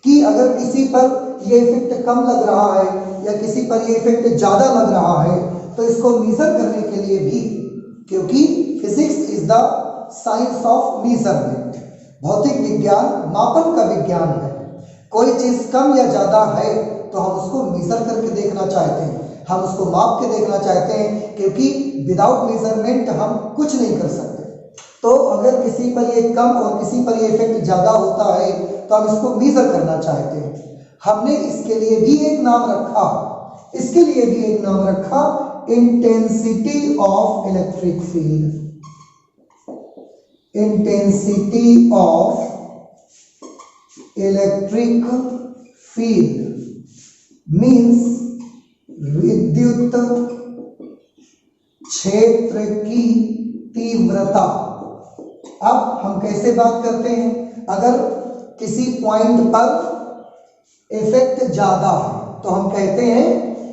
कि अगर किसी पर ये इफेक्ट कम लग रहा है या किसी पर ये इफेक्ट ज्यादा लग रहा है तो इसको मेजर करने के लिए भी, क्योंकि physics is the science of measurement, भौतिक विज्ञान मापन का विज्ञान है। कोई चीज कम या ज्यादा है तो हम उसको मेजर करके देखना चाहते हैं, हम उसको माप के देखना चाहते हैं, क्योंकि विदाउट मेजरमेंट हम कुछ नहीं कर सकते। तो अगर किसी पर ये कम और किसी पर ये इफेक्ट ज्यादा होता है तो हम इसको मेजर करना चाहते हैं। हमने इसके लिए भी एक नाम रखा, इसके लिए भी एक नाम रखा intensity of electric field, intensity of electric field means विद्युत क्षेत्र की तीव्रता। अब हम कैसे बात करते हैं, अगर किसी पॉइंट पर इफेक्ट ज्यादा है तो हम कहते हैं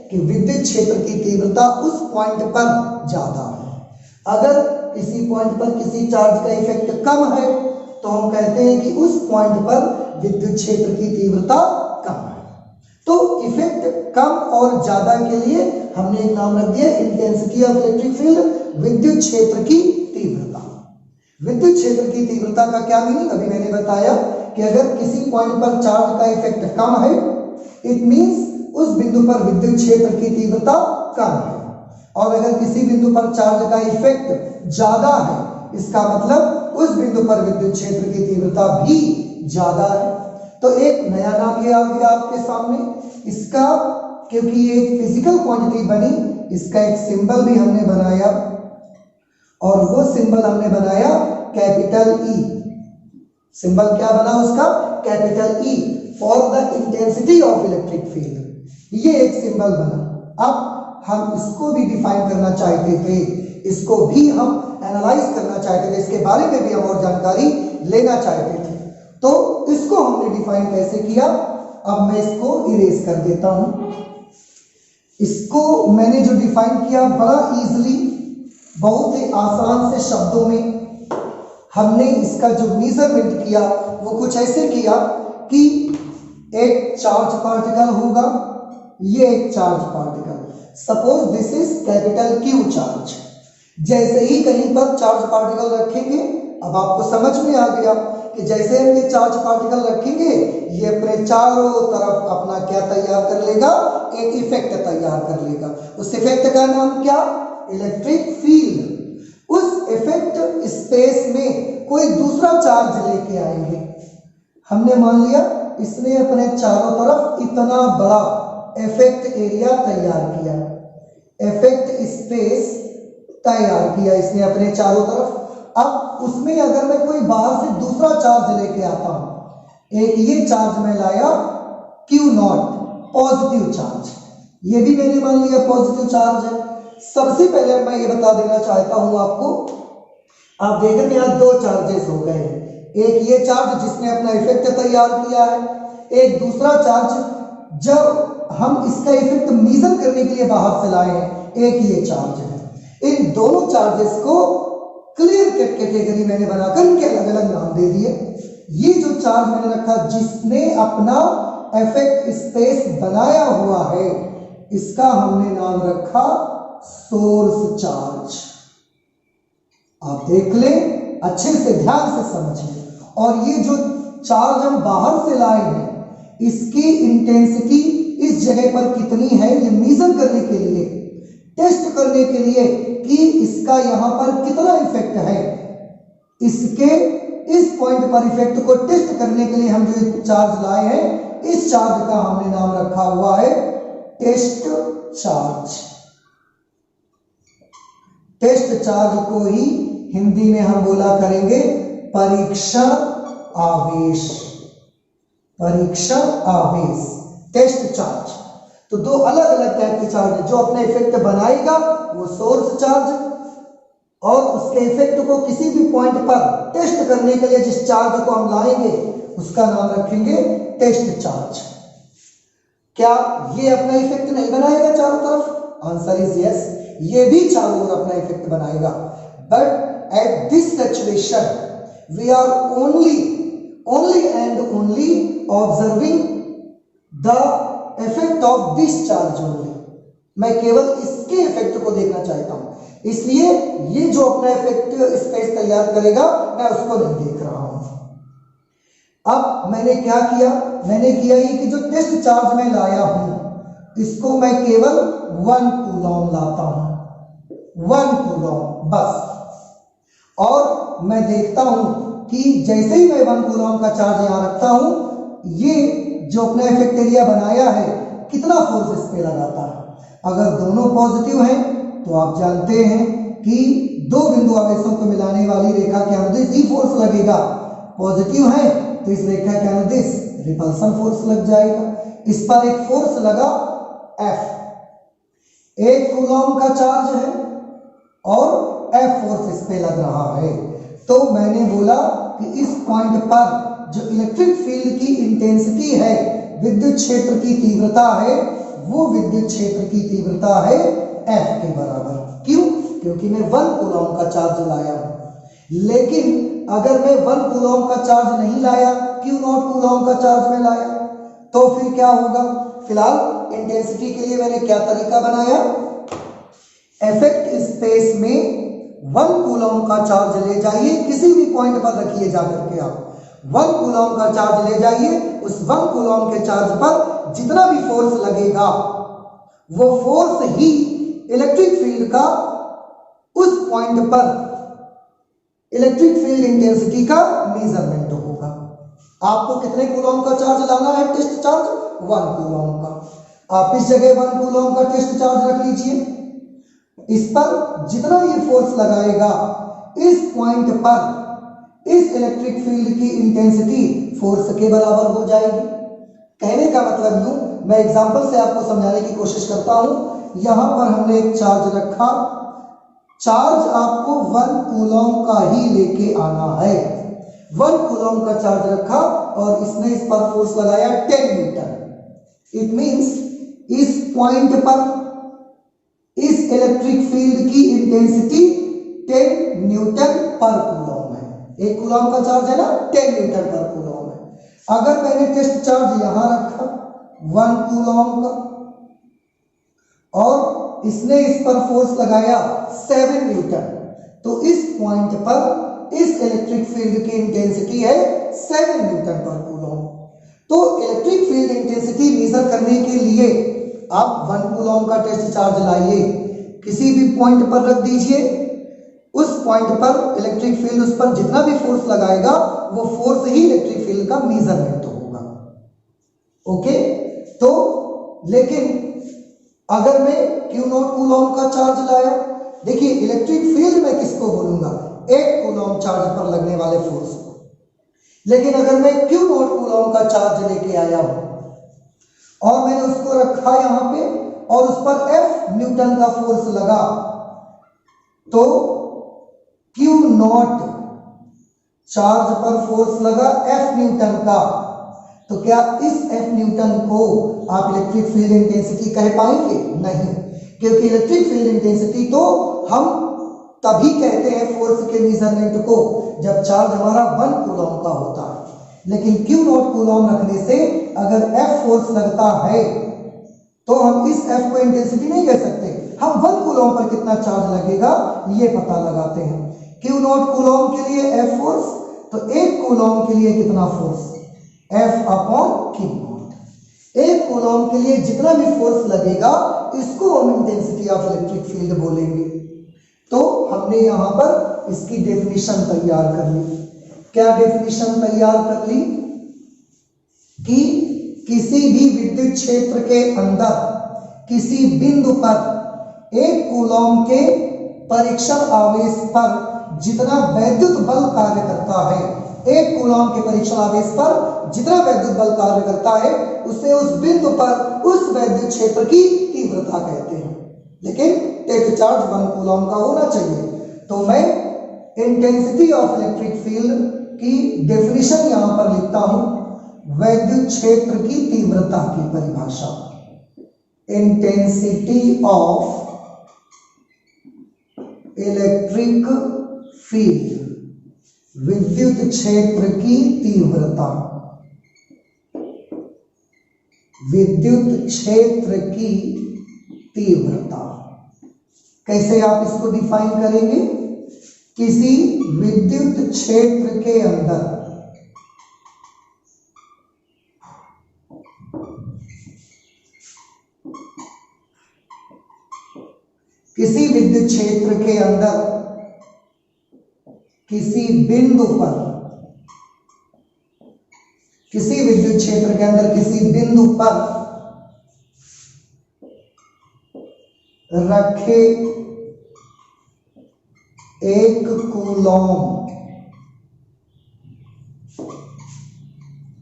कि विद्युत क्षेत्र की तीव्रता उस पॉइंट पर ज्यादा है। अगर किसी पॉइंट पर किसी चार्ज का इफेक्ट कम है तो हम कहते हैं कि उस पॉइंट पर विद्युत क्षेत्र की तीव्रता कम है। तो इफेक्ट कम और ज्यादा के लिए हमने एक नाम रख दिया इंटेंसिटी ऑफ इलेक्ट्रिक फील्ड, विद्युत क्षेत्र की तीव्रता। विद्युत क्षेत्र की तीव्रता का क्या मीनिंग, अभी मैंने बताया कि अगर किसी पॉइंट पर चार्ज का इफेक्ट कम है इट मींस उस बिंदु पर विद्युत क्षेत्र की तीव्रता कम है, और अगर किसी बिंदु पर चार्ज का इफेक्ट ज्यादा है इसका मतलब उस बिंदु पर विद्युत क्षेत्र की तीव्रता भी ज्यादा है। तो एक नया नाम ये आ गया आपके सामने इसका, क्योंकि ये एक फिजिकल क्वांटिटी बनी, इसका एक सिंबल भी हमने बनाया और वो सिंबल हमने बनाया कैपिटल ई। सिंबल क्या बना उसका, capital E, for the intensity of electric field. ये एक सिंबल बना। अब हम इसको भी डिफाइन करना चाहते थे, इसको भी हम एनालाइज करना चाहते थे, इसके बारे में भी हम और जानकारी लेना चाहते थे। तो इसको हमने डिफाइन कैसे किया, अब मैं इसको इरेज कर देता हूं। इसको मैंने जो डिफाइन किया बड़ा इजीली, बहुत ही आसान से शब्दों में हमने इसका जो मेजरमेंट किया वो कुछ ऐसे किया कि एक चार्ज पार्टिकल होगा, ये एक charge particle, suppose this is capital Q charge. जैसे ही कहीं पर चार्ज पार्टिकल रखेंगे, अब आपको समझ में आ गया कि जैसे हम ये चार्ज पार्टिकल रखेंगे ये अपने चारों तरफ अपना क्या तैयार कर लेगा, एक इफेक्ट तैयार कर लेगा। उस इफेक्ट का नाम क्या, इलेक्ट्रिक फील्ड उस इफेक्ट स्पेस में कोई दूसरा चार्ज लेके आएंगे। हमने मान लिया इसने अपने चारों तरफ इतना बड़ा इफेक्ट एरिया तैयार किया, इफेक्ट स्पेस तैयार किया इसने अपने चारों तरफ। अब उसमें अगर मैं कोई बाहर से दूसरा चार्ज लेके आता हूं, एक ये चार्ज मैं लाया Q0 पॉजिटिव चार्ज, ये भी मैंने मान लिया पॉजिटिव चार्ज है। सबसे पहले मैं ये बता देना चाहता हूं आपको, आप देख रहे हैं यहां दो चार्जेस हो गए हैं, एक ये चार्ज जिसने अपना इफेक्ट तैयार किया है, एक दूसरा चार्ज जब हम इसका इफेक्ट मेजर करने के लिए बाहर से लाए हैं, एक ये चार्ज है। इन दोनों चार्जेस को क्लियर कट कैटेगरी मैंने बनाकर इनके अलग अलग नाम दे दिए। ये जो चार्ज मैंने रखा जिसने अपना इफेक्ट स्पेस बनाया हुआ है, इसका हमने नाम रखा सोर्स चार्ज। आप देख लें, अच्छे से ध्यान से समझिए। और ये जो चार्ज हम बाहर से लाए हैं, इसकी इंटेंसिटी इस जगह पर कितनी है, ये मेजर करने के लिए, टेस्ट करने के लिए कि इसका यहां पर कितना इफेक्ट है, इसके इस पॉइंट पर इफेक्ट को टेस्ट करने के लिए हम जो चार्ज लाए हैं, इस चार्ज का हमने नाम रखा हुआ है टेस्ट चार्ज। टेस्ट चार्ज को ही हिंदी में हम बोला करेंगे परीक्षण आवेश, परीक्षण आवेश, टेस्ट चार्ज। तो दो अलग अलग टाइप के चार्ज है, जो अपने इफेक्ट बनाएगा वो सोर्स चार्ज, और उसके इफेक्ट को किसी भी पॉइंट पर टेस्ट करने के लिए जिस चार्ज को हम लाएंगे उसका नाम रखेंगे टेस्ट चार्ज। क्या ये अपना इफेक्ट नहीं बनाएगा चारों तरफ? आंसर इज यस, ये भी चारों ओर अपना इफेक्ट बनाएगा। But at this situation we are only and only observing the effect of this charge only। मैं केवल इसके इफेक्ट को देखना चाहता हूं, इसलिए ये जो अपना इफेक्ट स्पेस तैयार करेगा मैं उसको नहीं देख रहा हूं। अब मैंने क्या किया, मैंने किया ये कि जो टेस्ट चार्ज में लाया हूं, इसको मैं केवल 1 कूलॉम लाता हूं, 1 कूलॉम बस। और मैं देखता हूं कि जैसे ही मैं 1 कूलॉम का चार्ज यहां रखता हूं, ये जो अपना इफेक्ट एरिया बनाया है कितना फोर्स इस पे लगाता है। अगर दोनों पॉजिटिव हैं तो आप जानते हैं कि दो बिंदु आवेशों को मिलाने वाली रेखा के अनुदिश ई फोर्स लगेगा। पॉजिटिव है तो इस रेखा के अनुदिश रिपल्सन फोर्स लग जाएगा। इस पर एक फोर्स लगा F, 1 कूलॉम का चार्ज है और F फोर्स इस पे लग रहा है। तो मैंने बोला कि इस पॉइंट पर जो इलेक्ट्रिक फील्ड की इंटेंसिटी है, विद्युत क्षेत्र की तीव्रता है, वो विद्युत क्षेत्र की तीव्रता है F के बराबर। क्यों? क्योंकि मैं 1 कूलॉम का चार्ज लाया हूं। लेकिन अगर मैं 1 कूलॉम का चार्ज नहीं लाया, Q0 कूलॉम का चार्ज में लाया, तो फिर क्या होगा? फिलहाल इंटेंसिटी के लिए मैंने क्या तरीका बनाया, इफेक्ट स्पेस में 1 कूलॉम का चार्ज ले जाइए, किसी भी पॉइंट पर रखिए जाकर के आप 1 कूलॉम का चार्ज ले जाइए, उस 1 कूलॉम के चार्ज पर जितना भी फोर्स लगेगा वो फोर्स ही इलेक्ट्रिक फील्ड का उस पॉइंट पर इलेक्ट्रिक फील्ड इंटेंसिटी का मेजरमेंट होगा। आपको कितने कूलॉम का चार्ज लाना है टेस्ट चार्ज? 1 कूलॉम का। आप इस जगह 1 कूलॉम का टेस्ट चार्ज रख लीजिए। इस पर जितना ये फोर्स लगाएगा, इस पॉइंट पर इस इलेक्ट्रिक फील्ड की इंटेंसिटी फोर्स के बराबर हो जाएगी। कहने का मतलब यूं, मैं एग्जांपल से आपको समझाने की कोशिश करता हूं। यहां पर हमने एक चार्ज रखा, चार्ज आपको 1 कूलॉम का ही लेके आना है। 1 कूलॉम का चार्ज रखा और इसने इस पर फोर्स लगाया 10 न्यूटन। इट मींस इस पॉइंट पर इस इलेक्ट्रिक फील्ड की इंटेंसिटी 10 न्यूटन पर कूलॉम है। 1 कूलॉम का चार्ज है ना, 10 न्यूटन पर कूलॉम है। अगर मैंने टेस्ट चार्ज यहां रखा 1 कूलॉम का और इसने इस पर फोर्स लगाया 7 न्यूटन, तो इस पॉइंट पर इस इलेक्ट्रिक फील्ड की इंटेंसिटी है 7 न्यूटन पर कूलॉम। तो इलेक्ट्रिक फील्ड इंटेंसिटी मेजर करने के लिए आप 1 कूलॉम का टेस्ट चार्ज लाइए, किसी भी पॉइंट पर रख दीजिए, उस पॉइंट पर इलेक्ट्रिक फील्ड, उस पर जितना भी फोर्स लगाएगा वो फोर्स ही इलेक्ट्रिक फील्ड का मेजरमेंट होगा। ओके, तो लेकिन अगर मैं Q नॉट कूलॉम का चार्ज लाया, देखिए इलेक्ट्रिक फील्ड मैं किसको बोलूंगा, 1 कूलॉम चार्ज पर लगने वाले फोर्स को। लेकिन अगर मैं Q नॉट कूलॉम का चार्ज लेके आया हूं और मैंने उसको रखा यहां पे और उस पर F न्यूटन का फोर्स लगा, तो Q नॉट चार्ज पर फोर्स लगा F न्यूटन का, तो क्या इस F न्यूटन को आप इलेक्ट्रिक फील्ड इंटेंसिटी कह पाएंगे? नहीं, क्योंकि इलेक्ट्रिक फील्ड इंटेंसिटी तो हम तभी कहते हैं फोर्स के मेजरमेंट को जब चार्ज हमारा 1 कूलॉम का होता है। लेकिन Q नॉट कूलॉम रखने से अगर F फोर्स लगता है तो हम इस F को इंटेंसिटी नहीं कह सकते, हम 1 कूलॉम पर कितना चार्ज लगेगा ये पता लगाते हैं। Q नॉट कूलॉम के लिए F फोर्स, तो 1 कूलॉम के लिए कितना force, F upon Q not. 1 Coulomb के लिए जितना भी फोर्स लगेगा इसको हम इंटेंसिटी ऑफ इलेक्ट्रिक फील्ड बोलेंगे। तो हमने यहां पर इसकी डेफिनेशन तैयार कर ली। क्या डेफिनेशन तैयार कर ली कि किसी भी विद्युत क्षेत्र के अंदर किसी बिंदु पर 1 कूलॉम के परीक्षण आवेश पर जितना वैद्युत बल कार्य करता है, 1 कूलॉम के परीक्षण आवेश पर जितना वैद्युत बल कार्य करता है उसे उस बिंदु पर उस वैद्युत क्षेत्र की तीव्रता कहते हैं। लेकिन टेक चार्ज 1 कूलॉम का होना चाहिए। तो मैं इंटेंसिटी ऑफ इलेक्ट्रिक फील्ड की डेफिनेशन यहां पर लिखता हूं, वैद्युत क्षेत्र की तीव्रता की परिभाषा, इंटेंसिटी ऑफ इलेक्ट्रिक फील्ड, विद्युत क्षेत्र की तीव्रता, विद्युत क्षेत्र की तीव्रता। कैसे आप इसको डिफाइन करेंगे? किसी विद्युत क्षेत्र के अंदर किसी विद्युत क्षेत्र के अंदर किसी बिंदु पर, किसी विद्युत क्षेत्र के अंदर किसी बिंदु पर रखे 1 कूलॉम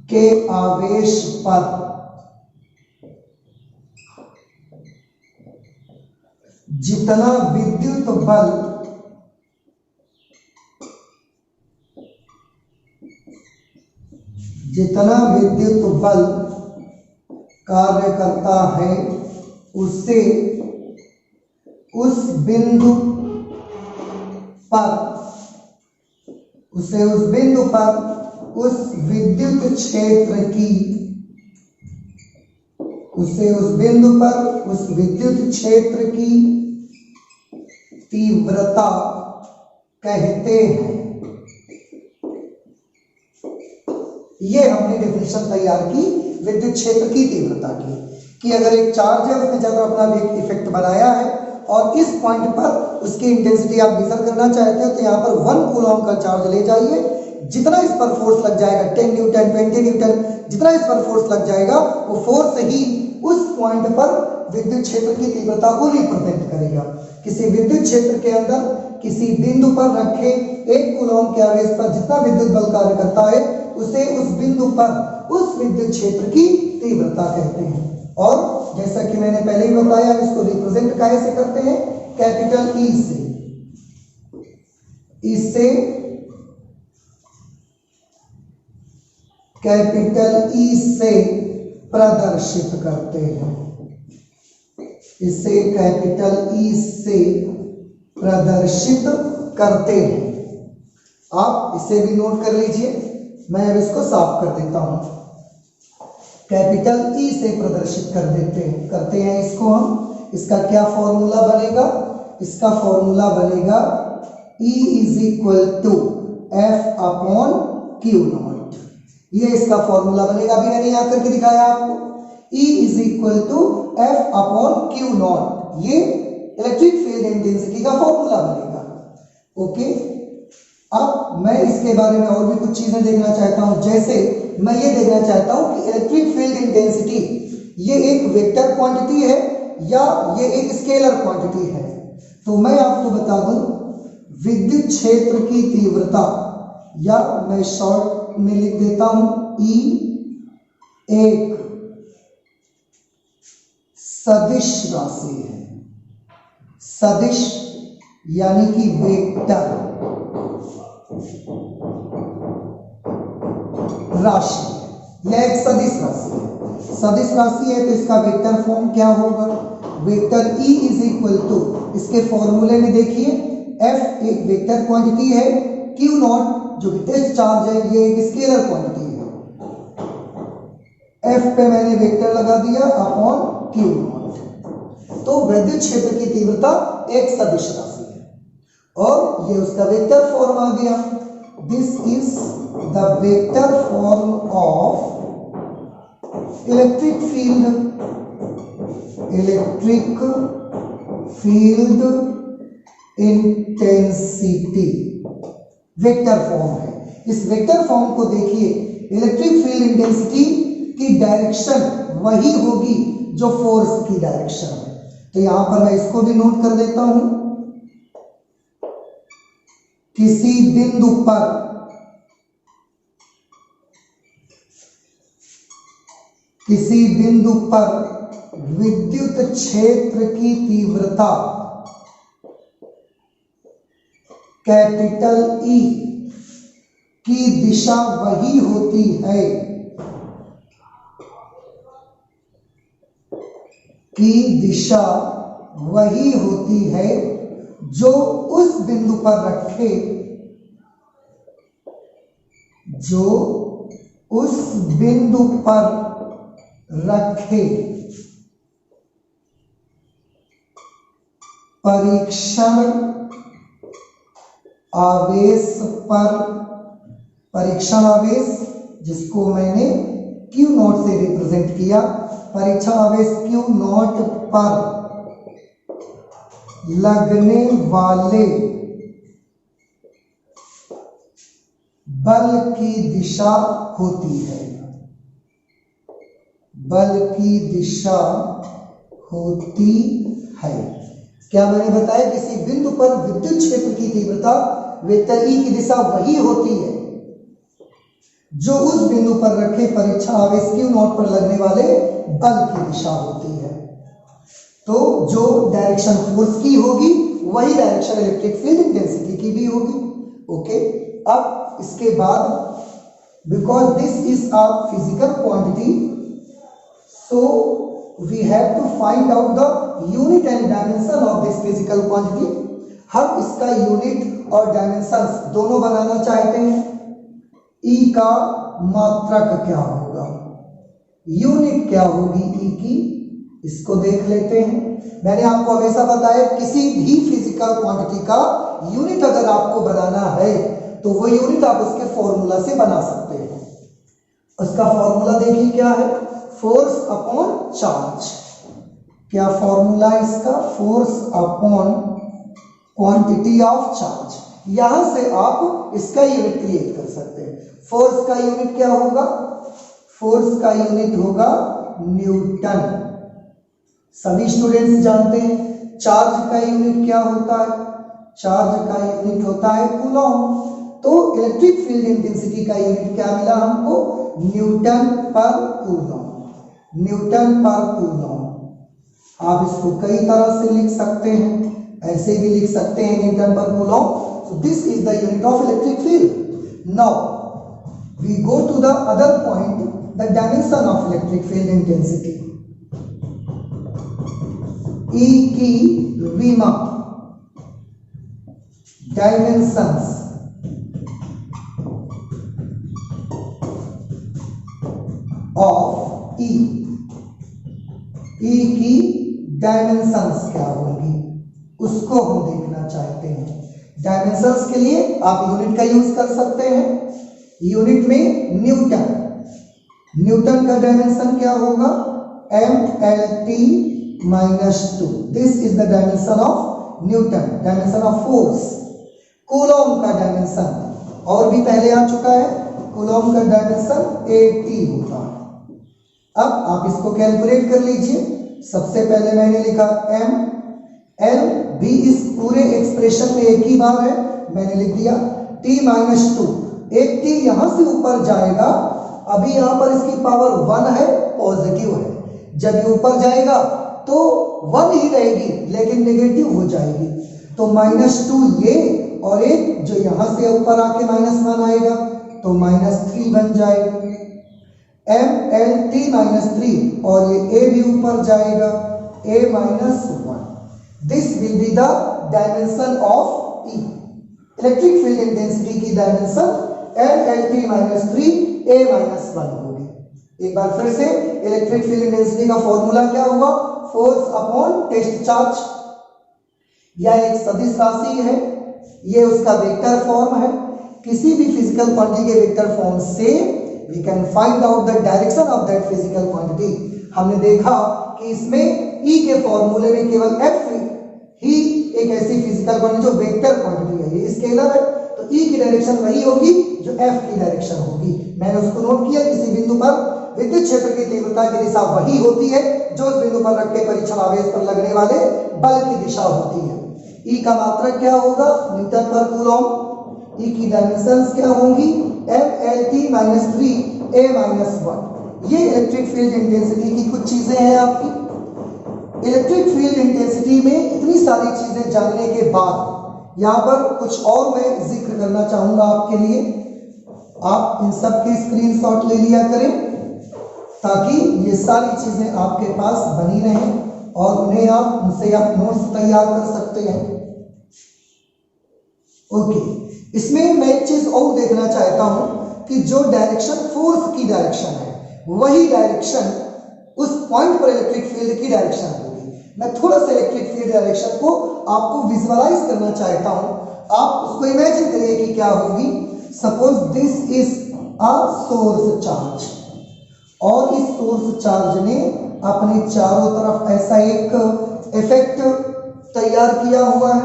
के आवेश पर जितना विद्युत बल कार्य करता है उससे उस बिंदु पर उस विद्युत क्षेत्र की, उसे उस बिंदु पर उस विद्युत क्षेत्र की तीव्रता कहते हैं। ये हमने डेफिनेशन तैयार की विद्युत क्षेत्र की तीव्रता की, कि अगर एक चार्ज है उसने जब अपना एक इफेक्ट बनाया है और इस पॉइंट पर उसकी इंटेंसिटी आप मेजर करना चाहते हो तो यहाँ पर 1 कूलॉम का चार्ज ले जाइए, जितना इस पर फोर्स लग जाएगा 10 न्यूटन 20 न्यूटन जितना इस पर फोर्स लग जाएगा वो फोर्स ही उस पॉइंट पर विद्युत क्षेत्र की तीव्रता को रिप्रेजेंट करेगा। किसी विद्युत क्षेत्र के अंदर किसी बिंदु पर रखे 1 कूलॉम के आवेश पर जितना विद्युत बल कार्य करता है उसे उस बिंदु पर उस विद्युत क्षेत्र की तीव्रता कहते हैं। और जैसा कि मैंने पहले ही बताया, इसको रिप्रेजेंट कैसे करते हैं, कैपिटल ई से, इससे कैपिटल ई से प्रदर्शित करते हैं, इसे कैपिटल ई से प्रदर्शित करते हैं। आप इसे भी नोट कर लीजिए, मैं अब इसको साफ कर देता हूं। कैपिटल ई से प्रदर्शित करते हैं इसको हम। इसका क्या फॉर्मूला बनेगा? इसका फॉर्मूला बनेगा E is equal to F upon Q not. ये इसका फॉर्मूला बनेगा, अभी मैंने यहां करके दिखाया आपको। E is equal to F upon Q not. ये इलेक्ट्रिक फील्ड इंटेंसिटी का फॉर्मूला बनेगा। ओके, अब मैं इसके बारे में और भी कुछ चीजें देखना चाहता हूं। जैसे मैं ये देखना चाहता हूं कि इलेक्ट्रिक फील्ड इंटेंसिटी ये एक वेक्टर क्वांटिटी है या ये एक स्केलर क्वांटिटी है। तो मैं आपको बता दूं, विद्युत क्षेत्र की तीव्रता, या मैं शॉर्ट में लिख देता हूं, E एक सदिश राशि है। सदिश यानी कि वेक्टर राशि, यह एक सदिश राशि है। सदिश राशि है तो इसका वेक्टर फॉर्म क्या होगा? Vector E is equal to, इसके फॉर्मूले में देखिए, F एक वेक्टर क्वांटिटी है, Q नॉट जो कि टेस्ट चार्ज है ये एक स्केलर क्वांटिटी है। F पे मैंने वेक्टर लगा दिया अपॉन Q नॉट। तो विद्युत क्षेत्र की तीव्रता एक सदिश राशि है और ये उसका वेक्टर फॉर्म आ गया। This is the vector form of electric field. Electric field intensity vector form है। इस वेक्टर फॉर्म को देखिए, इलेक्ट्रिक फील्ड इंटेंसिटी की डायरेक्शन वही होगी जो फोर्स की डायरेक्शन है। तो यहां पर मैं इसको भी नोट कर देता हूं। किसी बिंदु पर विद्युत क्षेत्र की तीव्रता कैपिटल E की दिशा वही होती है जो उस बिंदु पर रखे परीक्षण आवेश जिसको मैंने Q नॉट से रिप्रेजेंट किया, परीक्षण आवेश Q नॉट पर लगने वाले बल की दिशा होती है। क्या मैंने बताया? किसी बिंदु पर विद्युत क्षेत्र की तीव्रता वेक्टर E की दिशा वही होती है जो उस बिंदु पर रखे परीक्षण आवेश Q नॉट पर लगने वाले बल की दिशा होती है। तो जो डायरेक्शन फोर्स की होगी वही डायरेक्शन इलेक्ट्रिक फील्ड इंटेंसिटी की भी होगी। ओके, अब इसके बाद, because this is a physical quantity, so we have to find out the unit and dimension of this physical quantity. हम इसका यूनिट और डायमेंशंस दोनों बनाना चाहते हैं। E का मात्रक क्या होगा, यूनिट क्या होगी E की, इसको देख लेते हैं। मैंने आपको हमेशा बताया, किसी भी फिजिकल क्वांटिटी का यूनिट अगर आपको बनाना है तो वो यूनिट आप उसके फॉर्मूला से बना सकते हैं। उसका फॉर्मूला देखिए क्या है, फोर्स अपॉन चार्ज। क्या फॉर्मूला इसका? Force upon quantity of charge. यहां से आप इसका यूनिट क्रिएट कर सकते हैं। फोर्स का यूनिट क्या होगा? फोर्स का यूनिट होगा न्यूटन। सभी स्टूडेंट्स जानते हैं। चार्ज का यूनिट क्या होता है? चार्ज का यूनिट होता है कूलॉम। तो इलेक्ट्रिक फील्ड इंटेंसिटी का यूनिट क्या मिला हमको? न्यूटन पर कूलॉम। आप इसको कई तरह से लिख सकते हैं, ऐसे भी लिख सकते हैं, न्यूटन पर Coulomb. So this is the unit of electric field. Now we go to the other point, the dimension of electric field intensity. E की विमा, dimensions of E की डायमेंशंस क्या होगी उसको हम देखना चाहते हैं। डायमेंशंस के लिए आप यूनिट का यूज कर सकते हैं। यूनिट में न्यूटन का डायमेंशन क्या होगा? MLT-2। This is the dimension of Newton, dimension of force. Coulomb का डायमेंशन और भी पहले आ चुका है, कूलॉम का डायमेंशन 80 होता है। अब आप इसको कैलकुलेट कर लीजिए। सबसे पहले मैंने लिखा m, l भी इस पूरे एक्सप्रेशन में एक ही बार है, मैंने लिख दिया t माइनस 2। 80 यहां से ऊपर जाएगा, अभी यहां पर इसकी पावर 1 है, पॉजिटिव है। जब ये ऊपर जाएगा तो 1 ही रहेगी लेकिन नेगेटिव हो जाएगी, तो -2 ये और एक जो यहां से ऊपर आके -1 आएगा तो -3 बन जाएगा। m l t -3 और ये a भी ऊपर जाएगा, a -1। This will be the dimension of E। Electric field intensity की dimension l l t -3 a -1 होगी। एक बार फिर से इलेक्ट्रिक फील्ड इंटेंसिटी का फॉर्मूला क्या हुआ, फोर्स अपॉन टेस्ट चार्ज। यह एक सदिश राशि है, ये उसका वेक्टर फॉर्म है। किसी भी फिजिकल क्वांटिटी के वेक्टर फॉर्म से we can find out the direction of that physical quantity। हमने देखा कि इसमें E के फॉर्मूले में केवल F ही एक ऐसी फिजिकल क्वांटिटी जो वेक्टर क्वांटिटी है, ये स्केलर है, तो E की डायरेक्शन वही होगी जो F की डायरेक्शन होगी। मैंने उसको नोट किया, किसी बिंदु पर विद्युत क्षेत्र की तीव्रता की दिशा वही होती है जो उस बिंदु पर रखे परीक्षण आवेश पर लगने वाले बल की दिशा होती है। E का मात्रक क्या होगा, न्यूटन पर कूलॉम। E की डायमेंशंस क्या होंगी, m l t -3 a -1। ये इलेक्ट्रिक फील्ड इंटेंसिटी की कुछ चीजें हैं आपकी। इलेक्ट्रिक फील्ड इंटेंसिटी में इतनी सारी चीजें जानने के बाद यहाँ पर कुछ और मैं जिक्र करना चाहूंगा आपके लिए। आप इन सब के स्क्रीनशॉट ले लिया करें ताकि ये सारी चीजें आपके पास बनी रहें और उन्हें आप उनसे आप नोट्स तैयार कर सकते हैं। ओके, इसमें मैं एक चीज और देखना चाहता हूं कि जो डायरेक्शन फोर्स की डायरेक्शन है वही डायरेक्शन उस पॉइंट पर इलेक्ट्रिक फील्ड की डायरेक्शन होगी। मैं थोड़ा सा इलेक्ट्रिक फील्ड डायरेक्शन को आपको विजुअलाइज करना चाहता हूं। आप उसको इमेजिन करिए कि क्या होगी। Suppose this is a source charge और इस सोर्स चार्ज ने अपने चारों तरफ ऐसा एक इफेक्ट तैयार किया हुआ है,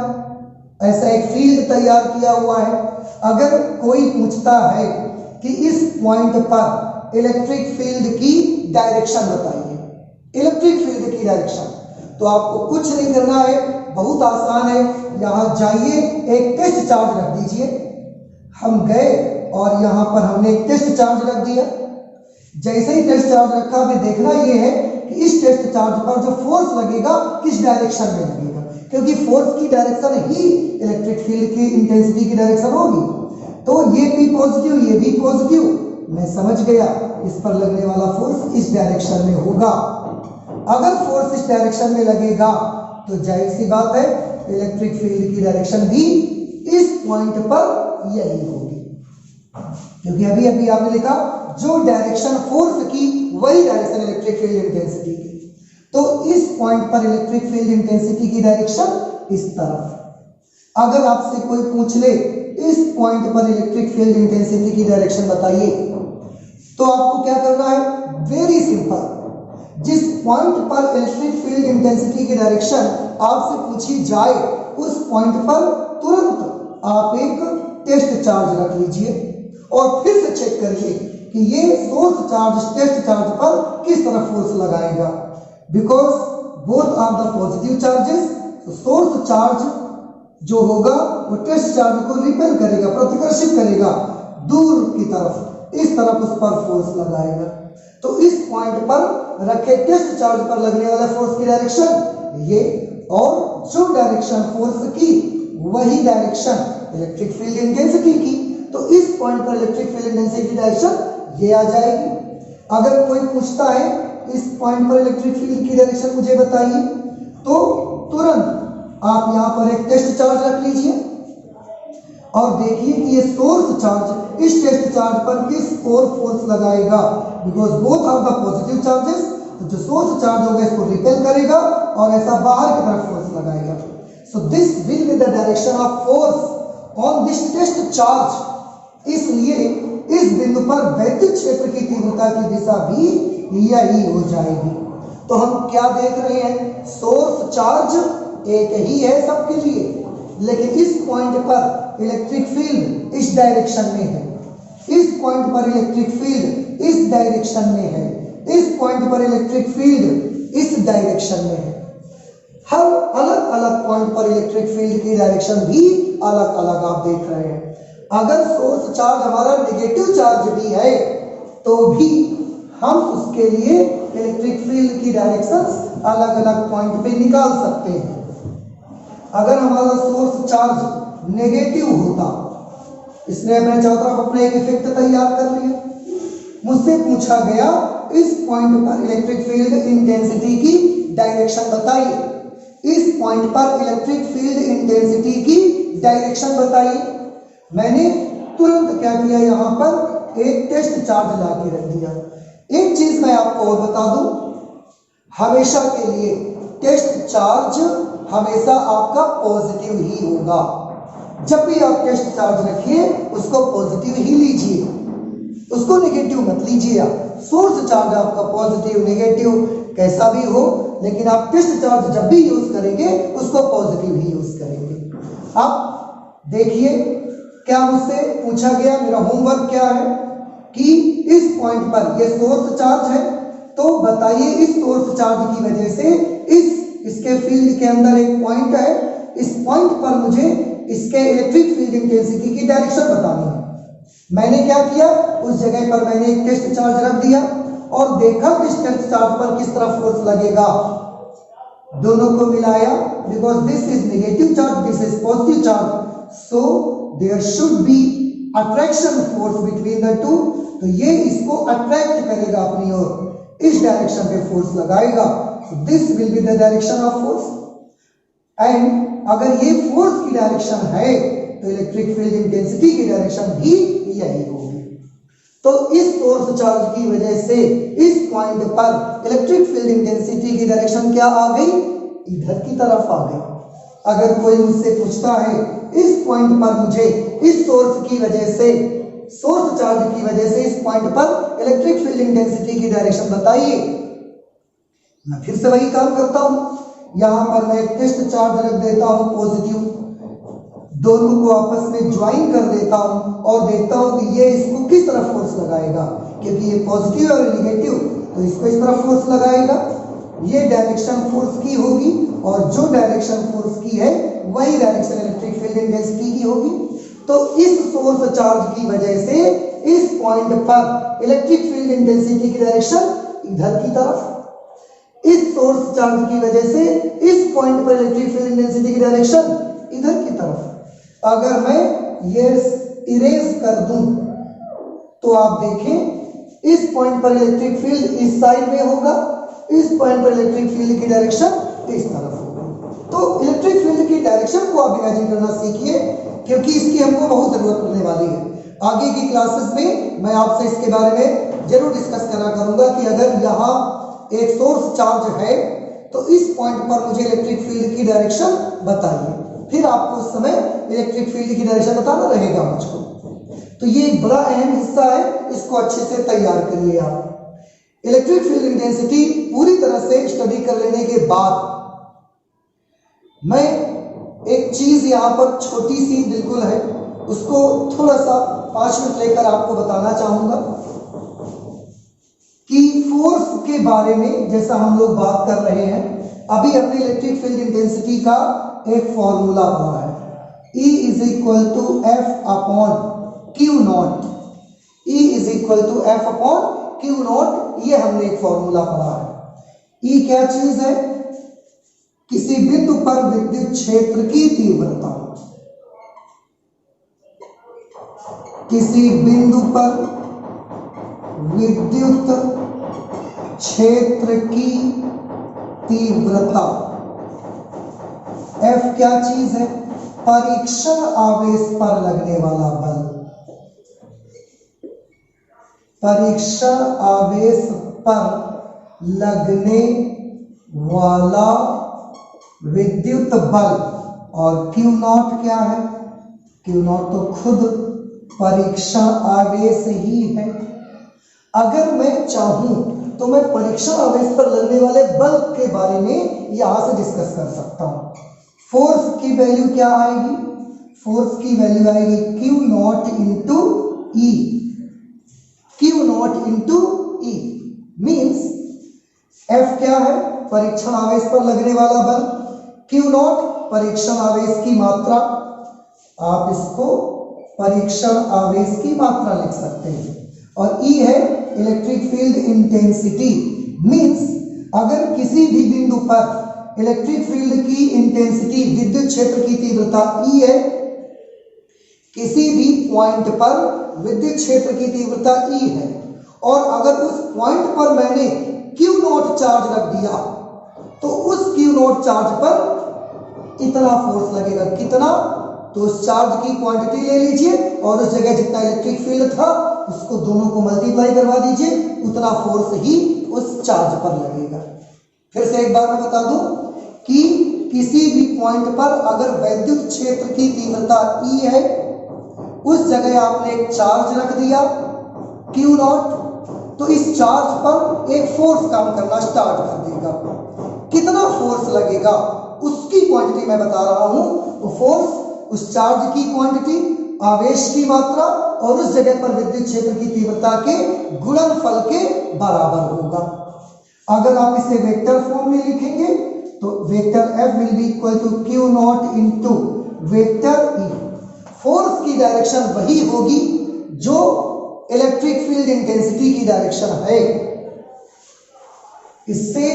ऐसा एक फील्ड तैयार किया हुआ है। अगर कोई पूछता है कि इस पॉइंट पर इलेक्ट्रिक फील्ड की डायरेक्शन बताइए, इलेक्ट्रिक फील्ड की डायरेक्शन, तो आपको कुछ नहीं करना है, बहुत आसान है। यहां जाइए, एक टेस्ट चार्ज रख दीजिए। हम गए और यहां पर हमने एक टेस्ट चार्ज रख दिया। जैसे ही टेस्ट चार्ज रखा, हमें देखना यह है कि इस टेस्ट चार्ज पर जो फोर्स लगेगा किस डायरेक्शन में लगेगा, क्योंकि फोर्स की डायरेक्शन ही इलेक्ट्रिक फील्ड की इंटेंसिटी की डायरेक्शन होगी। तो ये भी पॉजिटिव, ये भी पॉजिटिव, मैं समझ गया इस पर लगने वाला फोर्स इस डायरेक्शन में होगा। अगर फोर्स इस डायरेक्शन में लगेगा तो जाहिर सी बात है इलेक्ट्रिक फील्ड की डायरेक्शन भी इस पॉइंट पर यही होगी, क्योंकि अभी अभी आपने लिखा जो डायरेक्शन फोर्स की वही डायरेक्शन इलेक्ट्रिक फील्ड इंटेंसिटी की। तो इस पॉइंट पर इलेक्ट्रिक फील्ड इंटेंसिटी की डायरेक्शन इस तरफ। अगर आपसे कोई पूछ ले इस पॉइंट पर इलेक्ट्रिक फील्ड इंटेंसिटी की डायरेक्शन बताइए, तो आपको क्या करना है, वेरी सिंपल। जिस पॉइंट पर इलेक्ट्रिक फील्ड इंटेंसिटी की डायरेक्शन आपसे पूछी जाए उस पॉइंट पर तुरंत आप एक टेस्ट चार्ज रख लीजिए और फिर से चेक करिए कि ये सोर्स चार्ज टेस्ट चार्ज पर किस तरह फोर्स लगाएगा। Because both are the positive charges, तो सोर्स चार्ज जो होगा वो टेस्ट चार्ज को रिपेल करेगा, प्रतिकर्षित करेगा दूर की तरफ, इस तरफ उस पर फोर्स लगाएगा। तो इस पॉइंट पर रखे टेस्ट चार्ज पर लगने वाला फोर्स की डायरेक्शन ये, और जो डायरेक्शन फोर्स की वही डायरेक्शन इलेक्ट्रिक फील्ड इंटेंसिटी की। तो इस पॉइंट पर इलेक्ट्रिक फील्ड इंटेंसिटी की डायरेक्शन ये आ जाएगी। अगर कोई पूछता है इस पॉइंट पर इलेक्ट्रिक फील्ड की डायरेक्शन मुझे बताइए, तो तुरंत आप यहां पर एक टेस्ट चार्ज रख लीजिए और देखिए कि ये सोर्स चार्ज इस टेस्ट चार्ज पर किस ओर फोर्स लगाएगा। Because both are the positive charges, तो जो सोर्स चार्ज होगा इसको रिपेल करेगा और ऐसा बाहर की तरफ फोर्स लगाएगा। So this will be the direction of force on this test charge. इसलिए इस बिंदु पर वैद्युत क्षेत्र की तीव्रता की दिशा भी यही हो जाएगी। तो हम क्या देख रहे हैं, सोर्स चार्ज एक ही है सबके लिए, लेकिन इस पॉइंट पर इलेक्ट्रिक फील्ड इस डायरेक्शन में है, इस पॉइंट पर इलेक्ट्रिक फील्ड इस डायरेक्शन में है, इस पॉइंट पर इलेक्ट्रिक फील्ड इस डायरेक्शन में है। हर अलग अलग पॉइंट पर इलेक्ट्रिक फील्ड की डायरेक्शन भी अलग अलग आप देख रहे हैं। अगर सोर्स चार्ज हमारा नेगेटिव चार्ज भी है तो भी हम उसके लिए इलेक्ट्रिक फील्ड की डायरेक्शंस अलग अलग पॉइंट पे निकाल सकते हैं। अगर हमारा सोर्स चार्ज नेगेटिव होता, इसने अपने चारों तरफ अपने एक इफेक्ट तैयार कर लिया, मुझसे पूछा गया इस पॉइंट पर इलेक्ट्रिक फील्ड इंटेंसिटी की डायरेक्शन बताइए, इस पॉइंट पर इलेक्ट्रिक फील्ड इंटेंसिटी की डायरेक्शन बताइए। मैंने तुरंत क्या किया, यहां पर एक टेस्ट चार्ज ला के रख दिया। एक चीज मैं आपको और बता दूं, हमेशा के लिए टेस्ट चार्ज हमेशा आपका पॉजिटिव ही होगा। जब भी आप टेस्ट चार्ज रखिए उसको पॉजिटिव ही लीजिए, उसको नेगेटिव मत लीजिए। आप सोर्स चार्ज आपका पॉजिटिव नेगेटिव कैसा भी हो, लेकिन आप टेस्ट चार्ज जब भी यूज करेंगे उसको पॉजिटिव ही यूज करेंगे। आप देखिए क्या मुझसे पूछा गया, मेरा होमवर्क क्या है कि इस पॉइंट पर ये सोर्स चार्ज है, तो बताइए इस सोर्स चार्ज की वजह से इसके फील्ड के अंदर एक पॉइंट है, इस पॉइंट पर मुझे इसके इलेक्ट्रिक फील्ड इंटेंसिटी की डायरेक्शन बतानी है। मैंने क्या किया, उस जगह पर मैंने एक टेस्ट चार्ज रख दिया और देखा कि इस टेस्ट चार्ज पर किस तरह फोर्स लगेगा। दोनों को मिलाया, because this is negative charge, this is positive charge, so there should be attraction force between the two. तो ये इसको अट्रैक्ट करेगा अपनी ओर, इस डायरेक्शन पे फोर्स लगाएगा, so this will be the direction of force. And अगर ये फोर्स की डायरेक्शन है तो इलेक्ट्रिक फील्ड इंटेंसिटी की डायरेक्शन भी यही होगी। तो इस सोर्स चार्ज की वजह से इस पॉइंट पर इलेक्ट्रिक फील्ड इंटेंसिटी की डायरेक्शन क्या आ गई, इधर की तरफ आ गई। अगर कोई मुझसे पूछता है इस पॉइंट पर मुझे इस सोर्स की वजह से, सोर्स चार्ज की वजह से इस पॉइंट पर इलेक्ट्रिक फील्ड इंटेंसिटी की डायरेक्शन बताइए, मैं फिर से वही काम करता हूं। यहां पर मैं एक टेस्ट चार्ज रख देता हूं पॉजिटिव, दोनों को आपस में ज्वाइन कर देता हूं और देखता हूं कि ये इसको किस तरफ फोर्स लगाएगा, क्योंकि ये पॉजिटिव और नेगेटिव, तो इसको इस तरफ फोर्स लगाएगा। ये डायरेक्शन फोर्स की होगी और जो डायरेक्शन फोर्स की है वही डायरेक्शन इलेक्ट्रिक फील्ड इंटेंसिटी की होगी। तो इस सोर्स चार्ज की वजह से इस पॉइंट पर इलेक्ट्रिक फील्ड इंटेंसिटी की डायरेक्शन इधर की तरफ, इस सोर्स चार्ज की वजह से इस पॉइंट पर इलेक्ट्रिक फील्ड इंटेंसिटी की डायरेक्शन इधर की तरफ। अगर मैं ये इरेज कर दूं तो आप देखें इस पॉइंट पर इलेक्ट्रिक फील्ड इस साइड में होगा, इस पॉइंट पर इलेक्ट्रिक फील्ड की डायरेक्शन इस तरफ होगी। तो इलेक्ट्रिक फील्ड की डायरेक्शन को आप इमेजिन करना सीखिए, क्योंकि इसकी हमको बहुत जरूरत पड़ने वाली है। आगे की क्लासेस में मैं आपसे इसके बारे में जरूर डिस्कस करा करूंगा कि अगर यहाँ एक सोर्स चार्ज है तो इस पॉइंट पर मुझे इलेक्ट्रिक फील्ड की डायरेक्शन बताइए, फिर आपको उस समय इलेक्ट्रिक फील्ड की डायरेक्शन बताना रहेगा मुझको। तो ये एक बड़ा अहम हिस्सा है, इसको अच्छे से तैयार करिए आप। इलेक्ट्रिक फील्ड इंटेंसिटी पूरी तरह से स्टडी कर लेने के बाद मैं एक चीज यहाँ पर छोटी सी बिल्कुल है, उसको थोड़ा सा 5 मिनट लेकर आपको बताना चाहूंगा कि फोर्स के बारे में जैसा हम लोग बात कर रहे हैं, अभी हमने इलेक्ट्रिक फील्ड इंटेंसिटी का एक फॉर्मूला पढ़ा है, E is equal to F upon Q not, E is equal to F upon Q not, ये हमने एक फॉर्मूला पढ़ा है। E क्या चीज है, किसी बिंदु पर विद्युत क्षेत्र की तीव्रता, किसी बिंदु पर विद्युत क्षेत्र की तीव्रता। F क्या चीज है, परीक्षण आवेश पर लगने वाला बल, परीक्षण आवेश पर लगने वाला विद्युत बल। और Q नॉट क्या है, Q नॉट तो खुद परीक्षण आवेश ही है। अगर मैं चाहूं तो मैं परीक्षण आवेश पर लगने वाले बल के बारे में यहां से डिस्कस कर सकता हूं। फोर्स की वैल्यू क्या आएगी? फोर्स की वैल्यू आएगी Q not into E. Q not into E means F क्या है? परीक्षण आवेश पर लगने वाला बल। क्यू नॉट परीक्षण आवेश की मात्रा, आप इसको परीक्षण आवेश की मात्रा लिख सकते हैं। और ई है इलेक्ट्रिक फील्ड इंटेंसिटी। मीन्स अगर किसी भी बिंदु पर इलेक्ट्रिक फील्ड की इंटेंसिटी, विद्युत क्षेत्र की तीव्रता ई है, किसी भी पॉइंट पर विद्युत क्षेत्र की तीव्रता ई है, और अगर उस पॉइंट पर मैंने क्यू नॉट चार्ज रख दिया तो उस क्यू नॉट चार्ज पर इतना फोर्स लगेगा। कितना? तो उस चार्ज की क्वांटिटी ले लीजिए और उस जगह जितना इलेक्ट्रिक फील्ड था उसको दोनों को मल्टीप्लाई करवा दीजिए, उतना फोर्स ही उस चार्ज पर लगेगा। फिर से एक बार मैं बता दूं कि किसी भी पॉइंट पर अगर विद्युत क्षेत्र की तीव्रता ई है, उस जगह आपने एक चार्ज रख दिया क्यू नॉट, तो इस चार्ज पर एक फोर्स काम करना स्टार्ट कर देगा। कितना फोर्स लगेगा उसकी क्वांटिटी मैं बता रहा हूं। वो फोर्स उस चार्ज की क्वांटिटी, आवेश की मात्रा और उस जगह पर विद्युत क्षेत्र की तीव्रता के गुणनफल के बराबर होगा। अगर आप इसे वेक्टर फॉर्म में लिखेंगे तो vector F will be equal to Q not into vector E. Force की डायरेक्शन वही होगी जो इलेक्ट्रिक फील्ड इंटेंसिटी की डायरेक्शन है। इससे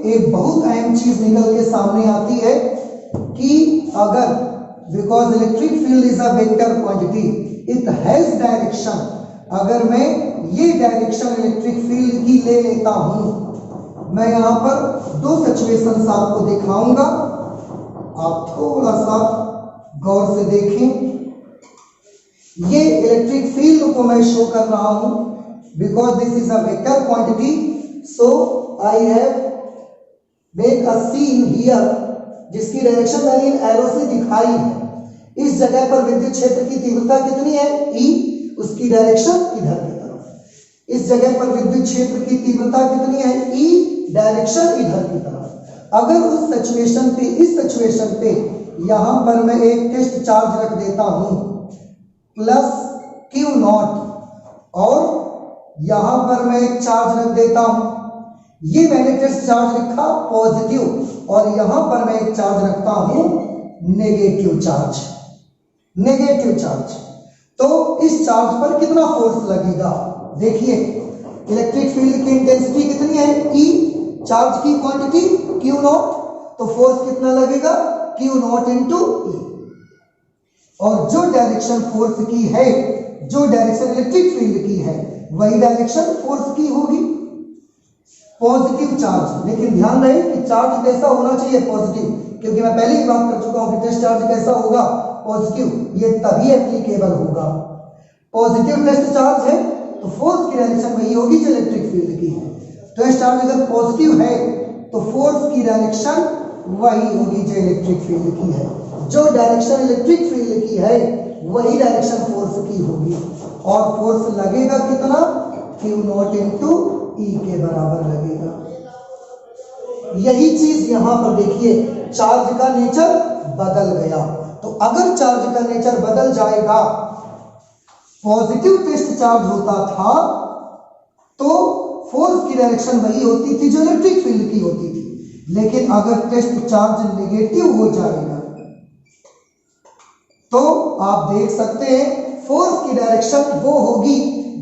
एक बहुत अहम चीज निकल के सामने आती है कि अगर because electric field is a vector quantity it has direction, अगर मैं ये डायरेक्शन इलेक्ट्रिक फील्ड की ले लेता हूं, मैं यहां पर दो सिचुएशंस आपको दिखाऊंगा, आप थोड़ा सा गौर से देखें। ये इलेक्ट्रिक फील्ड को मैं शो कर रहा हूं because this is a vector quantity, so I have make a scene here, जिसकी डायरेक्शन मैंने इन एरो से दिखाई है। इस जगह पर विद्युत क्षेत्र की तीव्रता कितनी है? ई, उसकी डायरेक्शन इधर की तरफ। इस जगह पर विद्युत क्षेत्र की तीव्रता कितनी है? ई, डायरेक्शन इधर की तरफ। अगर उस सिचुएशन पे, इस सिचुएशन पे यहां पर मैं एक टेस्ट चार्ज रख देता हूं प्लस क्यू नॉट, और यहां पर मैं एक चार्ज रख देता हूं, ये मैंने टेस्ट चार्ज लिखा पॉजिटिव, और यहां पर मैं एक चार्ज रखता हूं नेगेटिव चार्ज। नेगेटिव चार्ज, तो इस चार्ज पर कितना फोर्स लगेगा? देखिए इलेक्ट्रिक फील्ड की इंटेंसिटी कितनी है? ई, चार्ज की क्वांटिटी क्यू नॉट, तो फोर्स कितना लगेगा? क्यू नॉट इंटू ई। और जो डायरेक्शन फोर्स की है, जो डायरेक्शन इलेक्ट्रिक फील्ड की है, वही डायरेक्शन फोर्स की होगी, पॉजिटिव चार्ज। लेकिन ध्यान रहे कि चार्ज कैसा होना चाहिए? पॉजिटिव, क्योंकि मैं पहले ही बात कर चुका हूं कि टेस्ट चार्ज कैसा होगा? पॉजिटिव। ये तभी एप्लीकेबल होगा। पॉजिटिव टेस्ट चार्ज है तो फोर्स की डायरेक्शन वही होगी जो इलेक्ट्रिक फील्ड की है। टेस्ट चार्ज अगर पॉजिटिव है तो फोर्स की डायरेक्शन वही होगी जो इलेक्ट्रिक फील्ड की है। जो डायरेक्शन इलेक्ट्रिक फील्ड की है वही डायरेक्शन फोर्स की होगी, और फोर्स लगेगा कितना? क्यू नॉट इंटू ई के बराबर लगेगा। यही चीज यहां पर देखिए, चार्ज का नेचर बदल गया। तो अगर चार्ज का नेचर बदल जाएगा, पॉजिटिव टेस्ट चार्ज होता था तो फोर्स की डायरेक्शन वही होती थी जो इलेक्ट्रिक फील्ड की होती थी। लेकिन अगर टेस्ट चार्ज नेगेटिव हो जाएगा तो आप देख सकते हैं फोर्स की डायरेक्शन वो होगी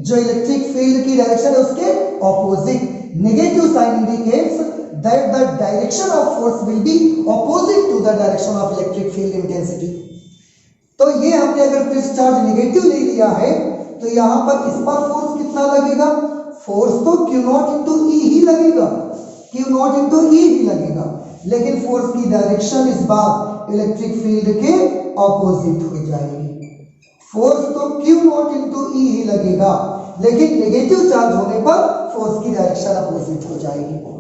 जो इलेक्ट्रिक फील्ड की डायरेक्शन है उसके opposite. Negative sign indicates that the direction of force will be opposite to the direction of electric field intensity। तो ये हमने अगर टेस्ट चार्ज नेगेटिव ले लिया है तो यहां पर इस पर फोर्स कितना लगेगा? फोर्स तो क्यू नॉट इंटू ई ही लगेगा, क्यू नॉट इंटू ई ही लगेगा, लेकिन फोर्स की डायरेक्शन इस बार इलेक्ट्रिक फील्ड के ऑपोजिट हो जाएगी। फोर्स तो क्यू नॉट इंटू ई ही लगेगा, लेकिन नेगेटिव चार्ज होने पर फोर्स की डायरेक्शन अपोजिट हो जाएगी।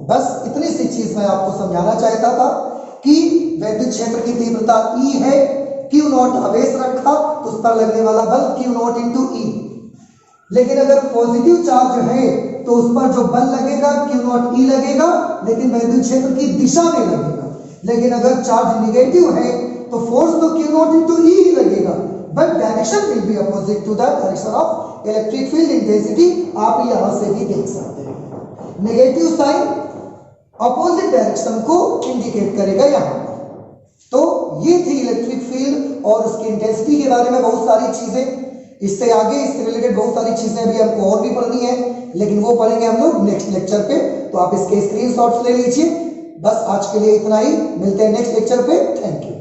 बस इतनी सी चीज मैं आपको समझाना चाहता था कि विद्युत क्षेत्र की तीव्रता ई है, क्यू नॉट आवेश रखा तो उस पर लगने वाला बल क्यू नॉट इंटू ई। लेकिन अगर पॉजिटिव चार्ज है तो उस पर जो बल लगेगा क्यू नॉट ई लगेगा, लेकिन विद्युत क्षेत्र की दिशा में लगेगा। लेकिन अगर चार्ज निगेटिव है तो फोर्स तो Q नॉट इंटू ई ही लगेगा, but direction will be opposite to the direction of electric field intensity. आप यहां से भी देख सकते हैं नेगेटिव साइन अपोजिट डायरेक्शन को इंडिकेट करेगा यहां पर। तो ये थी इलेक्ट्रिक फील्ड और उसकी इंटेंसिटी के बारे में बहुत सारी चीजें। इससे आगे इससे रिलेटेड बहुत सारी चीजें अभी हमको और भी पढ़नी है, लेकिन वो पढ़ेंगे हम लोग नेक्स्ट लेक्चर पे। तो आप इसके स्क्रीनशॉट्स ले लीजिए। बस आज के लिए इतना ही, मिलते हैं नेक्स्ट लेक्चर पे। Thank you.